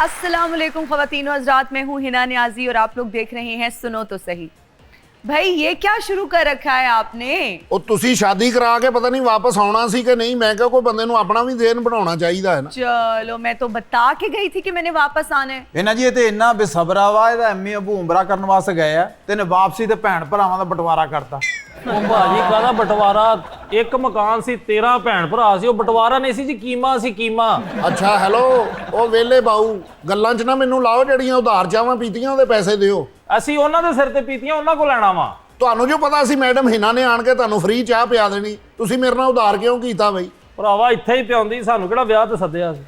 अस्सलाम वालेकुम ख़वातीन व हज़रात, मैं हूँ हिना नियाज़ी और आप लोग देख रहे हैं सुनो तो सही। भाई ये क्या शुरू कर रखा है आपने? ਉਹ ਤੁਸੀਂ ਸ਼ਾਦੀ ਕਰਾ ਕੇ ਪਤਾ ਨਹੀਂ ਵਾਪਸ ਆਉਣਾ ਸੀ ਕਿ ਨਹੀਂ। ਮੈਂ ਕਿਹਾ ਕੋਈ ਬੰਦੇ ਨੂੰ ਆਪਣਾ ਵੀ ਦੇਨ ਬਣਾਉਣਾ ਚਾਹੀਦਾ ਹੈ ਨਾ। चलो मैं तो बता के गई थी कि मैंने वापस आना है। ਇਹਨਾਂ ਜੀ ਇਹ ਤੇ ਇੰਨਾ ਬੇਸਬਰਾ ਵਾ, ਇਹਦਾ ਐਮੀ ਅਬੂ ਉਮਰਾ ਕਰਨ ਵਾਸਤੇ ਗਏ ਆ ਤੇ ਨੇ ਵਾਪਸੀ ਤੇ ਭੈਣ ਭਰਾਵਾਂ ਦਾ ਬਟਵਾਰਾ ਕਰਤਾ। ਉਹ ਭਾਜੀ ਕਾਹਦਾ ਬਟਵਾਰਾ, ਇੱਕ ਮਕਾਨ ਸੀ 13 ਭੈਣ ਭਰਾ ਸੀ, ਉਹ ਬਟਵਾਰਾ ਨਹੀਂ ਸੀ ਜੀ, ਕੀਮਾ ਸੀ ਕੀਮਾ। ਅੱਛਾ ਹੈਲੋ, ਉਹ ਵੇਲੇ ਬਾਊ ਗੱਲਾਂ 'ਚ ਨਾ ਮੈਨੂੰ ਲਾਓ। ਜਿਹੜੀਆਂ ਉਧਾਰ ਚਾਵਾਂ ਪੀਤੀਆਂ ਉਹਦੇ ਪੈਸੇ ਦਿਓ। ਅਸੀਂ ਉਹਨਾਂ ਦੇ ਸਿਰ ਤੇ ਪੀਤੀਆਂ, ਉਹਨਾਂ ਕੋਲ ਲੈਣਾ ਵਾ। ਤੁਹਾਨੂੰ ਜੋ ਪਤਾ ਸੀ ਮੈਡਮ ਹਿਨਾ ਨੇ ਆਣ ਕੇ ਤੁਹਾਨੂੰ ਫ੍ਰੀ ਚਾਹ ਪਿਆ ਦੇਣੀ, ਤੁਸੀਂ ਮੇਰੇ ਨਾਲ ਉਧਾਰ ਕਿਉਂ ਕੀਤਾ ਬਈ? ਭਰਾਵਾ ਇੱਥੇ ਹੀ ਪਿਆਉਂਦੀ, ਸਾਨੂੰ ਕਿਹੜਾ ਵਿਆਹ ਤੇ ਸੱਦਿਆ ਸੀ।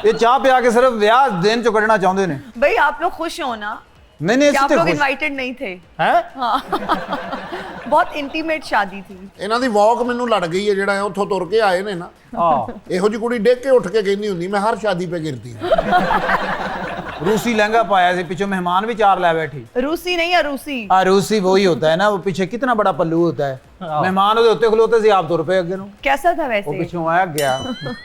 ਇਹ ਚਾਹ ਪਿਆ ਕੇ ਸਿਰਫ ਵਿਆਹ ਦਿਨ ਚੋਂ ਕੱਢਣਾ ਚਾਹੁੰਦੇ ਨੇ। भाई आप लोग खुश हो ना नहीं कि नहीं आप इससे लोग खुश। इनवाइटेड नहीं थे? ਹੈ हाँ बहुत इंटीमेट शादी थी। ਇਹਨਾਂ ਦੀ ਵਾਕ ਮੈਨੂੰ ਲੜ ਗਈ ਹੈ। ਜਿਹੜਾ ਉੱਥੋਂ ਤੁਰ ਕੇ ਆਏ ਨੇ ਨਾ, ਆਹ ਇਹੋ ਜਿਹੀ ਕੁੜੀ ਡਿੱਗ ਕੇ ਉੱਠ ਕੇ ਕਹਿੰਦੀ ਹੁੰਦੀ ਮੈਂ ਹਰ ਸ਼ਾਦੀ पे गिरती हूं। रूसी लहंगा पाया से पीछे मेहमान भी चार ला बैठी। रूसी नहीं अरूसी। हाँ रूसी वही होता है ना, वो पीछे कितना बड़ा पल्लू होता है। मेहमान ਉਹਦੇ ਉੱਤੇ ਖਲੋਤੇ ਸੀ, ਆਪ ਤੁਰ ਪਏ ਅੱਗੇ ਨੂੰ। कैसा था ਉਹ वैसे? ਪਿੱਛੋਂ ਆਇਆ ਗਿਆ,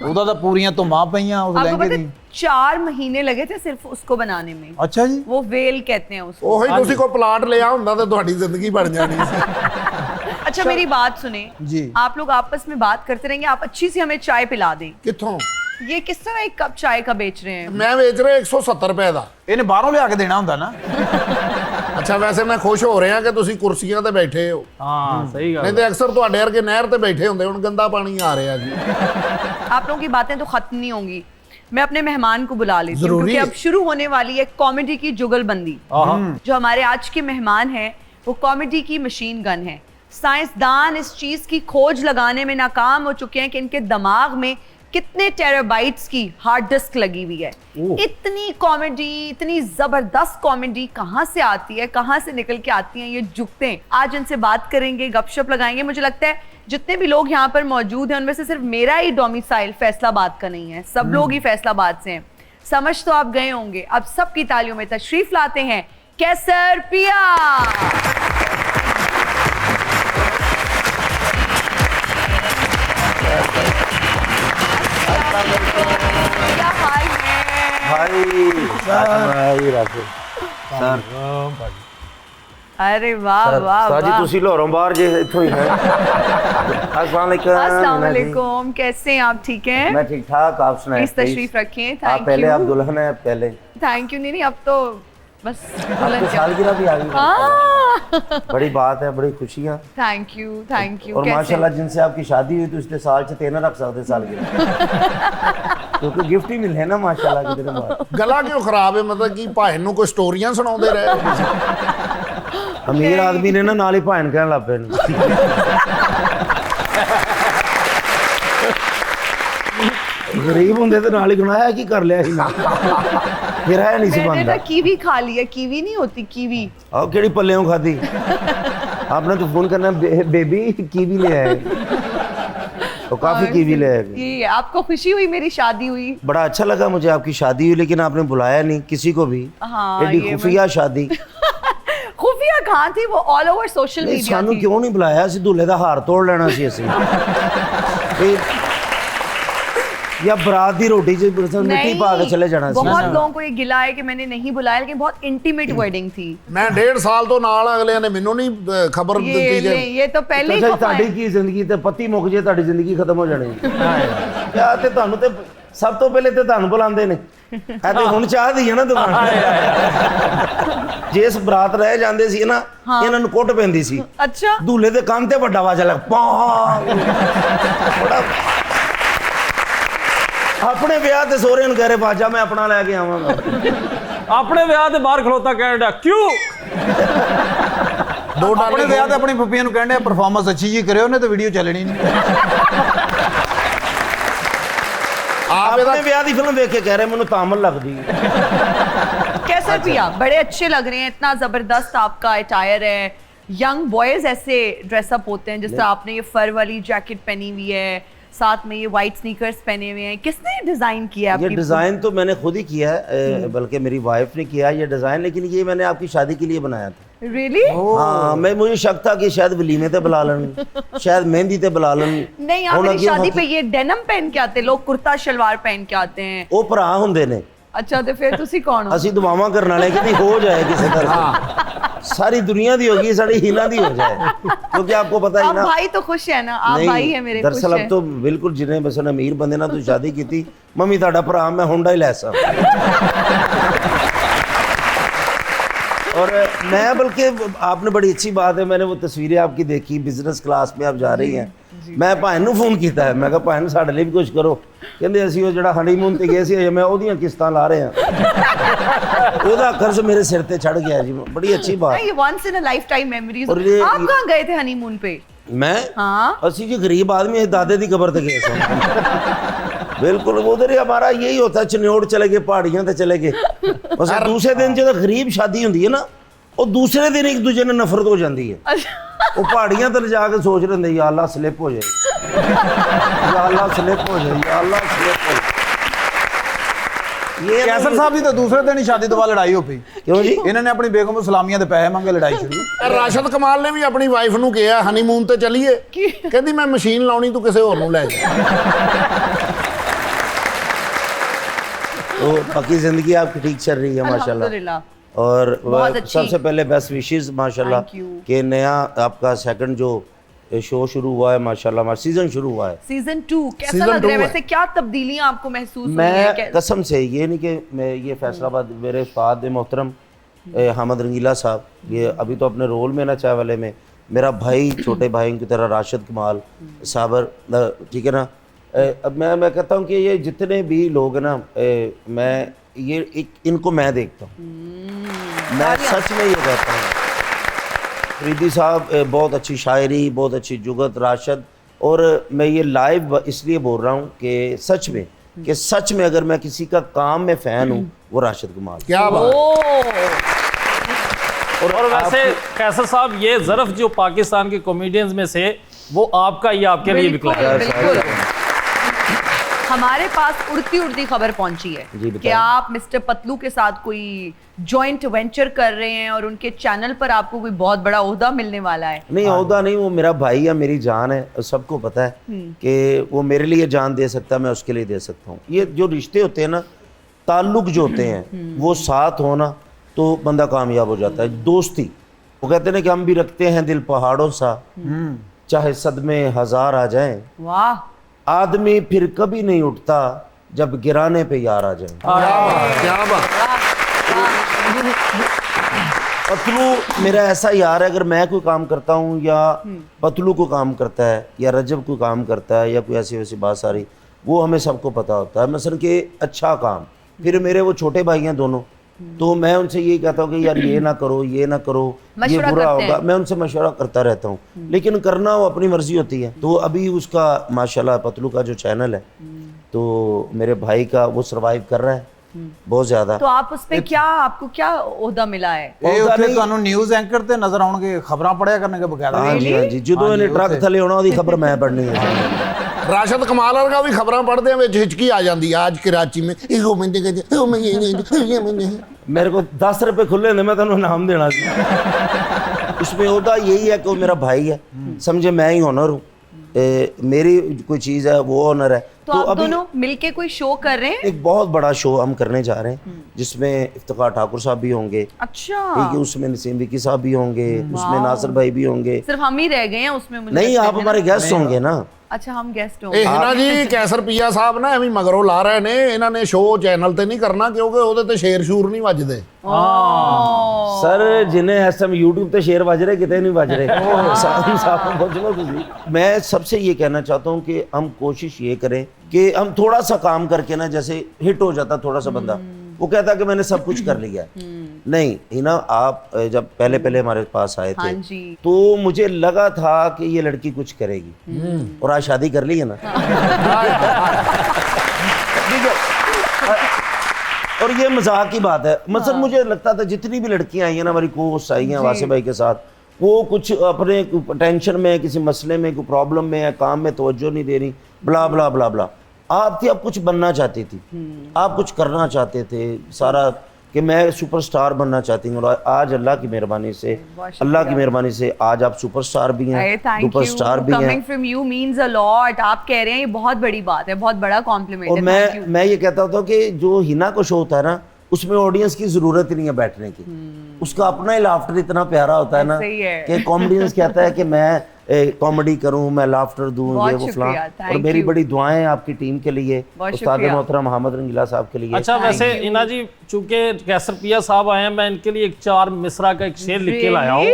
ਉਹਦਾ ਤਾਂ ਪੂਰੀਆਂ ਧੁੰਮਾਂ ਪਈਆਂ ਉਸ आपको ਲਹਿੰਗੇ पता ਦੀ। है 4 महीने लगे थे सिर्फ उसको बनाने में। ਅੱਛਾ ਜੀ। वो वेल कहते हैं उसको। ਉਹੀ ਤੁਸੀਂ ਕੋਈ ਪਲਾਟ ਲਿਆ ਹੁੰਦਾ ਤਾਂ ਤੁਹਾਡੀ ਜ਼ਿੰਦਗੀ ਬਣ ਜਾਣੀ ਸੀ। अच्छा मेरी बात सुने जी। आप लोग आपस में बात करते रहेंगे, आप अच्छी सी हमें चाय पिला दें। ਕਿੱਥੋਂ? ये किस तरह एक कप चाय का बेच रहे हैं? ਮੈਂ ਵੇਚ ਰਿਹਾ 170 ਰੁਪਏ ਦਾ। ਇਹਨੇ ਬਾਹਰੋਂ ਲਿਆ ਕੇ ਦੇਣਾ ਹੁੰਦਾ ਨਾ। ਅੱਛਾ ਵੈਸੇ ਮੈਂ ਖੁਸ਼ ਹੋ ਰਿਹਾ ਕਿ ਤੁਸੀਂ ਕੁਰਸੀਆਂ ਤੇ ਬੈਠੇ ਹੋ, ਹਾਂ ਸਹੀ ਨਹੀਂ ਗੱਲ। ਤੇ ਅਕਸਰ ਤੁਹਾਡੇ ਵਰਗੇ ਨਹਿਰ ਤੇ ਬੈਠੇ ਹੁੰਦੇ। ਹੁਣ ਗੰਦਾ ਪਾਣੀ ਆ ਰਿਹਾ ਜੀ। आप लोगों की बातें तो खत्म नहीं होंगी। मैं अपने मेहमान को बुला लेती हूँ जरूरी क्योंकि है। अब शुरू होने वाली है कॉमेडी की जुगलबंदी। जो हमारे आज के मेहमान हैं वो कॉमेडी की मशीन गन है। साइंसदान इस चीज की खोज लगाने में नाकाम हो चुके हैं कि इनके दिमाग में कितने टेराबाइट्स की हार्ड डिस्क लगी हुई है। इतनी कॉमेडी, इतनी जबरदस्त कॉमेडी कहाँ से आती है, कहाँ से निकल के आती हैं ये जुगतें? आज इनसे बात करेंगे, गपशप लगाएंगे। मुझे लगता है जितने भी लोग यहाँ पर मौजूद हैं उनमें से सिर्फ मेरा ही डोमिसाइल फैसलाबाद का नहीं है, सब लोग ही फैसलाबाद से हैं। समझ तो आप गए होंगे। अब सबकी तालियों में तशरीफ लाते हैं कैसर पिया। क्या हाल है? अरे वाह वाह साजी वाह। तुसी लाहौरों बाहर जे इत्थों ही है। अस्सलाम अस्सलाम वालेकुम। वालेकुम, कैसे हैं आप? ठीक हैं? मैं ठीक ठाक, आप सुनाएं। प्लीज तशरीफ रखिए। आप थैंक पहले, आप यू। दुल्हन है पहले। Thank you. नहीं अब तो बस दुल्हन आपकी क्या। सालगिरह भी आ गई। हाँ बड़ी बात है, बड़ी खुशियाँ। Thank you thank you. और कैसे? माशाल्लाह जिनसे आपकी शादी हुई तो इसलिए साल च 3 रख सकते सालगिरह। क्योंकि गिफ्ट ही मिले ना माशाल्लाह कितने बार। ਗਲਾ ਕਿਉਂ ਖਰਾਬ ਹੈ? ਮਤਲਬ ਕਿ ਭਾਈ ਨੂੰ ਕੋਈ ਸਟੋਰੀਆਂ ਸੁਣਾਉਂਦੇ ਰਹੇ? अमीर आदमी ने ना नाल ही भान कहन लग पे। गरीब होंदे ते नाल ही गुनाह की कर लिया ही ना, फिर है नहीं सी मैंने बनदा। ना कीवी खा लिया। कीवी नहीं होती कीवी। आओ केड़ी पल्लेओं खादी? आपने तो फोन करना बेबी कीवी ले आए। तो काफी कीवी ले आए। ये आपको खुशी हुई मेरी शादी हुई? बड़ा अच्छा लगा मुझे आपकी शादी हुई, लेकिन आपने बुलाया नहीं किसी को भी। हाँ, एडी ये खुफिया शादी। खुफिया कहाँ थी? वो ऑल ओवर सोशल नहीं मीडिया सानू थी। क्यों नहीं बुलाया? ਅਸੀਂ दूल्हे ਦਾ ਹਾਰ ਤੋੜ ਲੈਣਾ ਸੀ ਅਸੀਂ। या बरात दी रोटी च मिट्टी पा के चले जाना ਸੀ। बहुत लोगों को ये गिला है कि मैंने नहीं बुलाया, लेकिन बहुत इंटीमेट वेडिंग थी। ਮੈਂ 1.5 ਸਾਲ ਤੋਂ ਨਾਲ, ਅਗਲਿਆਂ ਨੇ ਮੈਨੂੰ ਨਹੀਂ ਖਬਰ ਦਿੱਤੀ ਕਿ ये तो पहले ही ਅੱਛਾ खफा ਤੁਹਾਡੀ है। ਕੀ ਜ਼ਿੰਦਗੀ ਤੇ ਪਤੀ ਮੁੱਕ ਜੇ ਤੁਹਾਡੀ ਜ਼ਿੰਦਗੀ ਖਤਮ ਹੋ ਜਾਣੀ। ਕਿਆ ਤੇ ਤੁਹਾਨੂੰ ਤੇ ਸਭ ਤੋਂ ਪਹਿਲੇ ਤੇ ਤੁਹਾਨੂੰ ਬੁਲਾਉਂਦੇ ਨੇ। ਇਹ ਤੇ ਹੁਣ ਚਾਹਦੀ ਹੈ ਨਾ ਦੁਕਾਨ। ਜੇ ਇਸ ਬਰਾਤ ਰਹਿ ਜਾਂਦੇ ਸੀ ਨਾ, ਇਹਨਾਂ ਨੂੰ ਕੁੱਟ ਪੈਂਦੀ ਸੀ। अच्छा दूल्हे ਦੇ ਕੰਨ ਤੇ ਵੱਡਾ ਵਾਜਾ ਲੱਗ ਪਾ। ਬੜਾ ਆਪਣੇ ਵਿਆਹ ਤੇ ਸੋਹਰੇ ਨੂੰ ਕਹਿ ਰਹੇ ਬਾਜਾ ਮੈਂ ਆਪਣਾ ਲੈ ਕੇ ਆਵਾਂਗਾ। ਆਪਣੇ ਵਿਆਹ ਦੇ ਬਾਹਰ ਖਲੋਤਾ ਕਹਿਣ ਡਿਆ ਕਿਉਂ? ਦੋ ਆਪਣੇ ਡਾਲੇ ਵਿਆਹ ਤੇ ਆਪਣੀ ਫੁੱਫੀਆਂ ਨੂੰ ਕਹਿੰਦੇ ਪਰਫਾਰਮੈਂਸ ਅੱਛੀ ਜੀ ਕਰਿਓ, ਉਹਨੇ ਤਾਂ ਵੀਡੀਓ ਚੱਲਣੀ ਨਹੀਂ। ਆਪ ਇਹਦਾ ਆਪਣੇ ਵਿਆਹ ਦੀ ਫਿਲਮ ਦੇਖ ਕੇ ਕਹਿ ਰਹੇ ਮੈਨੂੰ ਤਾਮਲ ਲੱਗਦੀ ਹੈ। कैसर पिया बड़े अच्छे लग रहे हैं। इतना जबरदस्त आपका अटायर है। यंग बॉयज ऐसे ड्रेसअप होते हैं, जिस तरह आपने ये फर वाली जैकेट पहनी हुई है, साथ में ये वाइट स्नीकर्स पहने हुए हैं। किसने डिजाइन किया है ये आपकी? डिज़ाइन तो मैंने खुद ही किया है, बल्कि मेरी वाइफ ने किया है ये डिज़ाइन, लेकिन ये मैंने आपकी शादी के लिए बनाया था। रियली? हाँ मैं मुझे शक था कि शायद वलीमे ते बुला लन, शायद मेहंदी ते बुला लन। नहीं, आप मेरी शादी पे ये डेनिम पहन के आते, लोग कुर्ता शलवार पहन के आते हैं। ਉਹ ਭਰਾ ਹੁੰਦੇ ਨੇ। अच्छा तो फिर तुसी कौन हो? ਅਸੀਂ ਦੁਆਵਾਂ ਕਰਨ ਵਾਲੇ ਕਿ ਹੋ ਜਾਏ ਕਿਸੇ ਤਰ੍ਹਾਂ ਸਾਰੀ ਦੁਨੀया ਦੀ होगी, साड़ी हिना दी हो जाए, क्योंकि आपको पता ही आप ना। भाई तो खुश है ना, आप भाई है मेरे, खुश दरअसल अब है। तो बिल्कुल जिन्हें बस अमीर बंदे ना तो शादी की थी, मम्मी ਤੁਹਾਡਾ ਭਰਾ मैं होंडा ही लैसा। और मैं बल्कि आपने बड़ी अच्छी बात है, मैंने वो तस्वीरें आपकी देखी, बिजनेस क्लास में आप जा रही हैं। मैं भाई ਨੂੰ ਫੋਨ ਕੀਤਾ ਹੈ, मैं कहा भाई ਨੂੰ ਸਾਡੇ ਲਈ ਵੀ ਕੁਝ ਕਰੋ। ਕਹਿੰਦੇ ਅਸੀਂ ਉਹ ਜਿਹੜਾ ਹਨੀਮੂਨ ਤੇ ਗਏ ਸੀ ਅਜੇ ਮੈਂ ਉਹਦੀਆਂ ਕਿਸ਼ਤਾਂ ਲਾ ਰਹੇ ਹਾਂ। ਉਹਦਾ ਕਰਜ਼ ਮੇਰੇ ਸਿਰ ਤੇ ਚੜ ਗਿਆ ਜੀ। बड़ी अच्छी बात। ये once in a lifetime memories. और ये- आप कहाँ गए थे हनीमून पे? मैं हाँ। ਅਸੀਂ ਜੀ गरीब आदमी दादे की कब्र ते गए सन। बिल्कुल उधर ही हमारा यही होता है, चनियोड़ चले गए, पहाड़ियां ते चले गए। बस दूसरे दिन जो गरीब शादी होती है ना, वो दूसरे दिन एक दूसरे ने नफरत हो जाती है। वो पहाड़ियां ते जाके सोच रहे होंगे या अल्लाह स्लिप हो जाए, या अल्लाह स्लिप हो जाए, या अल्लाह स्लिप हो जाए। ये कैसर साहब ਦੀ ਤਾਂ ਦੂਸਰੇ ਦਿਨ ਹੀ ਸ਼ਾਦੀ ਤੋਂ ਬਾਅਦ ਲੜਾਈ ਹੋ ਪਈ। क्यों जी? ਇਹਨਾਂ ਨੇ ਆਪਣੀ ਬੇਗਮ ਨੂੰ ਸਲਾਮੀਆਂ ਦੇ ਪੈਸੇ ਮੰਗੇ, ਲੜਾਈ ਛਿੜੀ। ਰਾਸ਼ਦ ਕਮਾਲ ਨੇ ਵੀ ਆਪਣੀ ਵਾਈਫ ਨੂੰ ਕਿਹਾ ਹਨੀਮੂਨ ਤੇ ਚੱਲੀਏ, ਕਹਿੰਦੀ ਮੈਂ ਮਸ਼ੀਨ ਲਾਉਣੀ, ਤੂੰ ਕਿਸੇ ਹੋਰ ਨੂੰ ਲੈ ਜਾ। तो बाकी जिंदगी आपकी ठीक चल रही है माशाल्लाह। अल्हम्दुलिल्लाह। और बहुत अच्छी। सबसे पहले बेस्ट विशेस माशाल्लाह Thank you। कि नया आपका सेकंड जो शो शुरू हुआ है माशाल्लाह, सीजन शुरू हुआ है। सीजन 2 कैसा Season लग रहा है 2 वैसे? क्या तब्दीलियां आपको महसूस हुई मैं हैं? कसम से ये नहीं कि मैं ये फैसलाबाद मेरे उस्ताद मोहतरम हामिद रंगीला साहब, ये अभी तो अपने रोल में ना चाय वाले में, मेरा भाई छोटे भाई की तरह राशिद कमाल साबर, ठीक है ना। अब मैं कहता हूँ कि ये जितने भी लोग हैं ना, मैं ये इनको मैं देखता हूँ, मैं सच में ये कहता हूँ। फरीदी साहब बहुत अच्छी शायरी, बहुत अच्छी जुगत, राशिद, और मैं ये लाइव इसलिए बोल रहा हूँ कि सच में अगर मैं किसी का काम में फ़ैन हूँ वो राशिद कमाल। क्या बात। और वैसे कैसर साहब, ये ज़र्फ जो पाकिस्तान के कॉमेडियंस में से वो आपका, ये आपके लिए बिल्कुल, निकला है। बिल्कुल। हमारे पास उड़ती उड़ती खबर पहुंची है जी, बताएं। कि आप मिस्टर पतलू के साथ कोई जॉइंट वेंचर कर रहे हैं और उनके चैनल पर आपको कोई बहुत बड़ा ओहदा मिलने वाला है। नहीं, ओहदा नहीं, वो मेरा भाई है, मेरी जान है, और सबको पता है कि वो मेरे लिए जान दे सकता है, मैं उसके लिए दे सकता हूँ। ये जो रिश्ते होते हैं ना, ताल्लुक जो होते हैं, वो साथ होना तो बंदा कामयाब हो जाता है। दोस्ती, वो कहते हैं ना कि हम भी रखते हैं दिल पहाड़ों सा, चाहे सदमे हजार आ जाएं, वाह। आदमी फिर कभी नहीं उठता जब गिराने पे यार आ जाए। क्या बात। पतलू मेरा ऐसा यार है, अगर मैं कोई काम करता हूँ या पतलू को काम करता है या रजब को काम करता है या कोई ऐसी वैसी बात सारी, वो हमें सबको पता होता है। मसलन कि अच्छा काम, फिर मेरे वो छोटे भाई हैं दोनों, तो मैं उनसे यही कहता हूँ कि यार ये ना करो, ये ना करो, ये मशवरा बुरा करते होगा। हैं। मैं उनसे मशवरा करता रहता हूँ, लेकिन करना वो अपनी मर्जी होती है। तो अभी उसका माशाल्लाह पतलू का जो चैनल है, तो मेरे भाई का वो सर्वाइव कर रहा है बहुत ज्यादा। तो आप उस पे क्या, आपको क्या ओहदा मिला है? ਇਹ ਉੱਥੇ ਤੁਹਾਨੂੰ ਨਿਊਜ਼ ਐਂਕਰ ਤੇ ਨਜ਼ਰ ਆਉਣਗੇ, ਖਬਰਾਂ ਪੜਿਆ ਕਰਨਗੇ ਬਕਾਇਦਾ। हाँ जी, हाँ जी, ਜਦੋਂ ਇਹਨੇ ਟਰੱਕ ਥੱਲੇ ਆਉਣਾ ਉਹਦੀ ਖਬਰ ਮੈਂ ਪੜਨੀ ਹੈ। ਰਾਸ਼ਦ ਕਮਾਲ ਵਰਗਾ ਵੀ ਖਬਰਾਂ ਪੜ੍ਹਦੇ ਵਿੱਚ ਹਿਚਕੀ ਆ ਜਾਂਦੀ ਆ। ਅੱਜ ਕਰਾਚੀ में ਇਹੋ ਬੰਦੇ ਕਹਿੰਦੇ ਉਹ मैं मेरे को 10 रुपए खुले ने, मैं तेन इनाम देना सी। उसमें ओहदा यही है कि वो मेरा भाई है, समझे मैं ही ऑनर हूँ, मेरी कोई चीज़ है वो ऑनर है। तो आप दोनों मिलके कोई शो कर रहे हैं? एक बहुत बड़ा शो हम करने जा रहे हैं, जिसमें इफ्तिखार ठाकुर साहब भी होंगे, अच्छा। ठीक है, उसमें नसीम विकी साहब भी होंगे, उसमें नासिर भाई भी होंगे। सिर्फ हम ही रह गए हैं उसमें? मुझे नहीं, लगता आप है हमारे ना? गेस्ट होंगे ना। अच्छा, हम गेस्ट ਇਹ होंगे। ਨਾ ਜੀ ਕੈਸਰ ਪੀਆ ਸਾਹਿਬ ਨਾ ਐਵੇਂ ਮਗਰੋਂ ਲਾ ਰਹੇ ਨੇ, ਇਹਨਾਂ ਨੇ ਸ਼ੋਅ ਚੈਨਲ ਤੇ ਨਹੀਂ ਕਰਨਾ ਕਿਉਂਕਿ ਉਹਦੇ ਤੇ ਸ਼ੇਰ ਸ਼ੂਰ ਨਹੀਂ ਵੱਜਦੇ। सर जिन्हें इस टाइम यूट्यूब पे शेयर बज रहे, कितने नहीं बज रहे। मैं सबसे ये कहना चाहता हूँ कि हम कोशिश ये करें कि हम थोड़ा सा काम करके ना, जैसे हिट हो जाता थोड़ा सा बंदा, वो कहता कि मैंने सब कुछ कर लिया है। नहीं, हिना आप जब पहले पहले हमारे पास आए हाँ थे, जी। तो मुझे लगा था कि ये लड़की कुछ करेगी, और आज शादी कर ली है ना। और ये मजाक की बात है। मतलब मुझे लगता था जितनी भी लड़कियां आई हैं ना, हमारी कोर्स आई हैं वासे भाई के साथ, वो कुछ अपने टेंशन में, किसी मसले में, कोई प्रॉब्लम में है, काम में तवज्जो नहीं दे रही, ब्ला ब्ला ब्ला ब्ला। आप थी, आप कुछ बनना चाहती थी, आप कुछ करना चाहते थे, सारा कि मैं सुपरस्टार बनना चाहती हूँ, और आज अल्लाह की मेहरबानी से आज आप सुपरस्टार भी हैं, सुपरस्टार भी हैं। Coming from you means a lot। आप कह रहे हैं, ये बहुत बड़ी बात है, बहुत बड़ा कॉम्प्लीमेंट और है। मैं ये कहता होता हूँ कि जो हिना को शो होता है ना, उसमें ऑडियंस की जरूरत ही नहीं है बैठने की, उसका अपना ही लाफ्टर इतना प्यारा होता है ना कि कॉमेडियंस कहता है कि मैं कॉमेडी करूं, मैं लाफ्टर दूं, ये वो फलां। और मेरी बड़ी दुआएं आपकी टीम के लिए, उस्ताद मोहतरम हमद रंगीला साहब के लिए। अच्छा, वैसे इना जी चूंकि कैसर पिया साहब आए हैं, मैं इनके लिए एक 4 मिसरा का एक शेर लिख के लाया हूँ।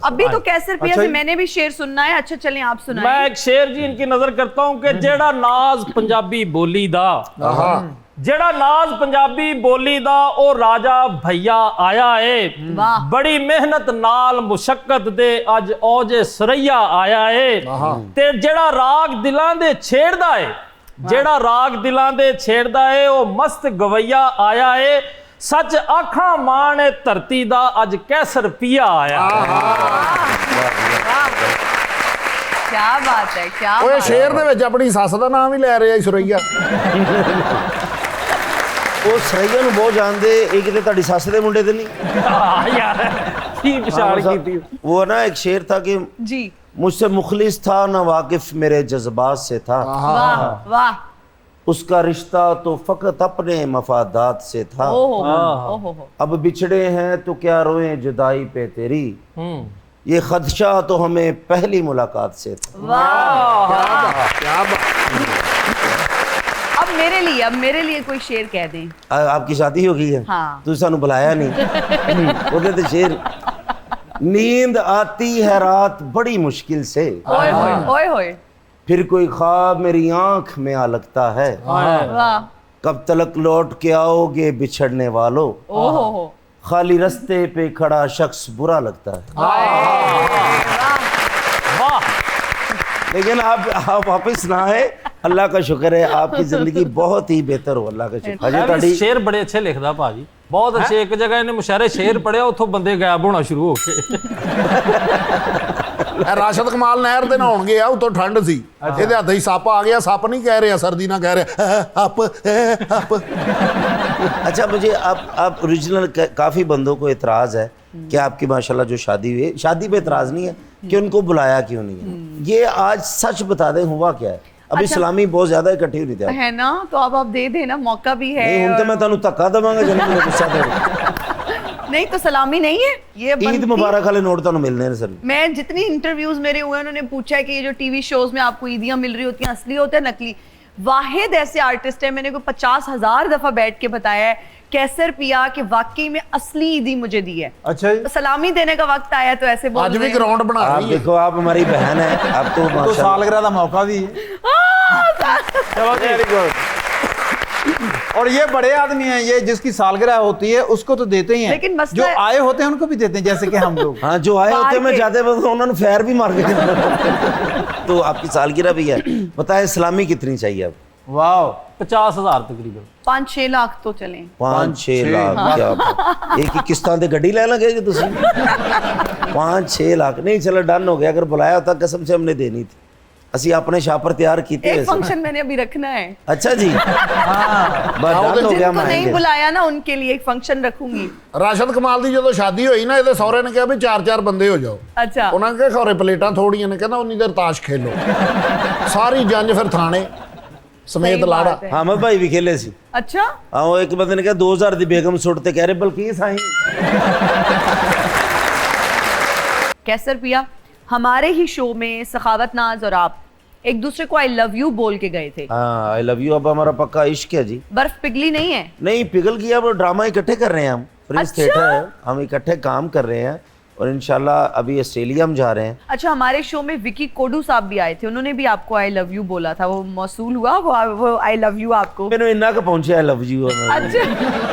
अभी तो कैसर पिया से मैंने भी शेर सुनना है। अच्छा चलें, आप सुनाएं। मैं एक शेर जी इनकी नजर करता हूँ कि जेड़ा नाज पंजाबी बोली दा, जेड़ा नाज पंजाबी बोली दा ओ राजा भैया आया है, बड़ी मेहनत नाल मुशक्कत दे अज औजे सरैया आया है, ते जेड़ा राग दिलां दे छेड़दा है, जेड़ा राग दिलां दे छेड़दा है ओ मस्त गवैया आया है, सच आखां मान है धरती दा अज कैसर पिया आया। क्या बात है, क्या ओए शेर दे विच अपनी सੱਸ ਦਾ ਨਾਮ ਹੀ ਲੈ ਰਿਹਾ ਸੁਰैया। ਉਹ ਸਰਈਆ ਨੂੰ ਬਹੁਤ ਜਾਣਦੇ, ਇਹ ਕਿਤੇ ਤੁਹਾਡੀ ਸੱਸ ਦੇ ਮੁੰਡੇ ਤੇ ਨਹੀਂ यार की विचार की थी। वो ना एक शेर था कि जी, मुझसे मुखलिस था ना वाकिफ मेरे जज्बात से था, वाह वाह, उसका रिश्ता तो फकत अपने मफादात से था, ओहो, अब बिछड़े हैं तो क्या रोए जुदाई पे तेरी, ये खदशा तो हमें पहली मुलाकात से था। वाह, क्या बात। अब मेरे लिए कोई शेर कह दें। आपकी शादी हो गई है? हाँ। तो सानू बुलाया नहीं। वो तो शेर, नींद आती है रात बड़ी मुश्किल से, ओए होए, फिर कोई ख्वाब मेरी आंख में आ लगता है, वाह, कब तलक लौट के आओगे बिछड़ने वालों, ओहो, खाली रास्ते पे खड़ा शख्स बुरा लगता है। लेकिन आप वापस ना आए, अल्लाह का शुक्र है, आपकी जिंदगी बहुत ही बेहतर हो, अल्लाह का शुक्र। अभी शेर बड़े अच्छे लिखदा भाजी, बहुत अच्छे। एक जगह इन्हें मुशायरे शेर पढ़िया, उथों बंदे गायब होना शुरू हो गए। राशिद कमाल नहर ਦੇ ਨਹਾਉਣ ਗਿਆ, ਉਤੋਂ ਠੰਡ ਸੀ, ਇਹਦੇ ਹੱਥ 'ਚ ਸੱਪ ਆ ਗਿਆ। ਸੱਪ ਨਹੀਂ ਕਹਿ ਰਿਹਾ, ਸਰਦੀ ਨਾ ਕਹਿ ਰਿਹਾ, ਅਪ। अच्छा, मुझे आप ओरिजिनल काफी बंदों को एतराज है कि आपकी माशाल्लाह जो शादी हुई, शादी पे एतराज नहीं है कि उनको बुलाया क्यों नहीं है। ये आज सच बता दें हुआ क्या है। अभी सलामी बहुत ज्यादा इकट्ठी हुई थी है ना, तो अब आप दे देना, मौका भी है। नहीं, तो मैं तानू धक्का दवांगा जब मुझे गुस्सा दे। नहीं तो सलामी नहीं है ये। ईद मुबारक वाले नोट तानू मिलने हैं सर। मैं जितनी इंटरव्यूज मेरे हुए, उन्होंने पूछा है कि ये जो टीवी शोज में आपको ईदियां मिल रही होती हैं, असली होता है नकली। वाहिद ऐसे आर्टिस्ट है, मैंने को 50,000 दफा बैठ के बताया है, कैसर पिया कि वाकई में असली ईदी मुझे दी है। अच्छा जी, सलामी देने का वक्त आया तो ऐसे बोल आज भी रहे हैं। ग्राउंड बना आप रही है। देखो, आप हमारी बहन है, आप तो तो माशाल्लाह। सालगिरह का मौका भी है। चलो वेरी गुड। और ये बड़े आदमी हैं, ये जिसकी सालगिरह होती है उसको तो देते ही हैं, लेकिन मसला जो है- आए होते हैं उनको भी देते हैं, जैसे कि हम लोग। हाँ, जो आए बाहर होते हैं, मैं के- जाते वक्त उन्होंने फैर भी मार के तो आपकी सालगिरह भी है। बताए सलामी कितनी चाहिए अब? वाह, 50,000 तकरीबन। 5-6 लाख तो चलें। 5-6 लाख क्या बात। एक ही किस्तां ते गड्डी ले लगे जी तुसी। 5-6 लाख नहीं, चलो डन हो गया। अगर बुलाया होता कसम से हमने देनी थी, असी अपने शापर तैयार कीते एक हुए सी। फंक्शन मैंने अभी रखना है। अच्छा जी, बस डन हो गया। जिनको नहीं मैं बुलाया ना, उनके लिए एक फंक्शन रखूंगी। ਰਾਸ਼ਦ ਕਮਾਲ ਦੀ ਜਦੋਂ ਸ਼ਾਦੀ ਹੋਈ ਨਾ, ਇਹਦੇ ਸਹੁਰੇ ਨੇ ਕਿਹਾ ਵੀ 4-4 ਬੰਦੇ ਹੋ ਜਾਓ। अच्छा, ਉਹਨਾਂ ਨੇ ਕਿਹਾ ਖੌਰੇ ਪਲੇਟਾਂ ਥੋੜੀਆਂ ਨੇ, ਕਹਿੰਦਾ ਉਨੀ ਦੇਰ ਤਾਸ਼ ਖੇਲੋ। ਸਾਰੀ ਜੰਜ ਫਿਰ ਥਾਣੇ ਸਮੇਤ सही ਲਾੜਾ। बात है। हामिद भाई भी खेले सी। अच्छा, हाँ, वो एक बंदे ने कहा 2000 दी बेगम सुट ते कह रहे बल्कि साईं। कैसर पिया, हमारे ही शो में सखावत नाज और आप एक दूसरे को आई लव यू बोल के गए थे। हाँ, आई लव यू अब हमारा पक्का इश्क है जी। बर्फ पिघली नहीं है? नहीं पिघल गया, वो ड्रामा इकट्ठे कर रहे हैं हम, फ्रिंज अच्छा। थिएटर है, हम इकट्ठे काम कर रहे हैं और इंशाल्लाह अभी ऑस्ट्रेलिया हम जा रहे हैं। अच्छा, हमारे शो में विकी कोडू साहब भी आए थे, उन्होंने भी आपको आई लव यू बोला था, वो मौसूल हुआ वो आई लव यू आपको? मैंने इन्ना का पहुंचे आई लव यू अच्छा,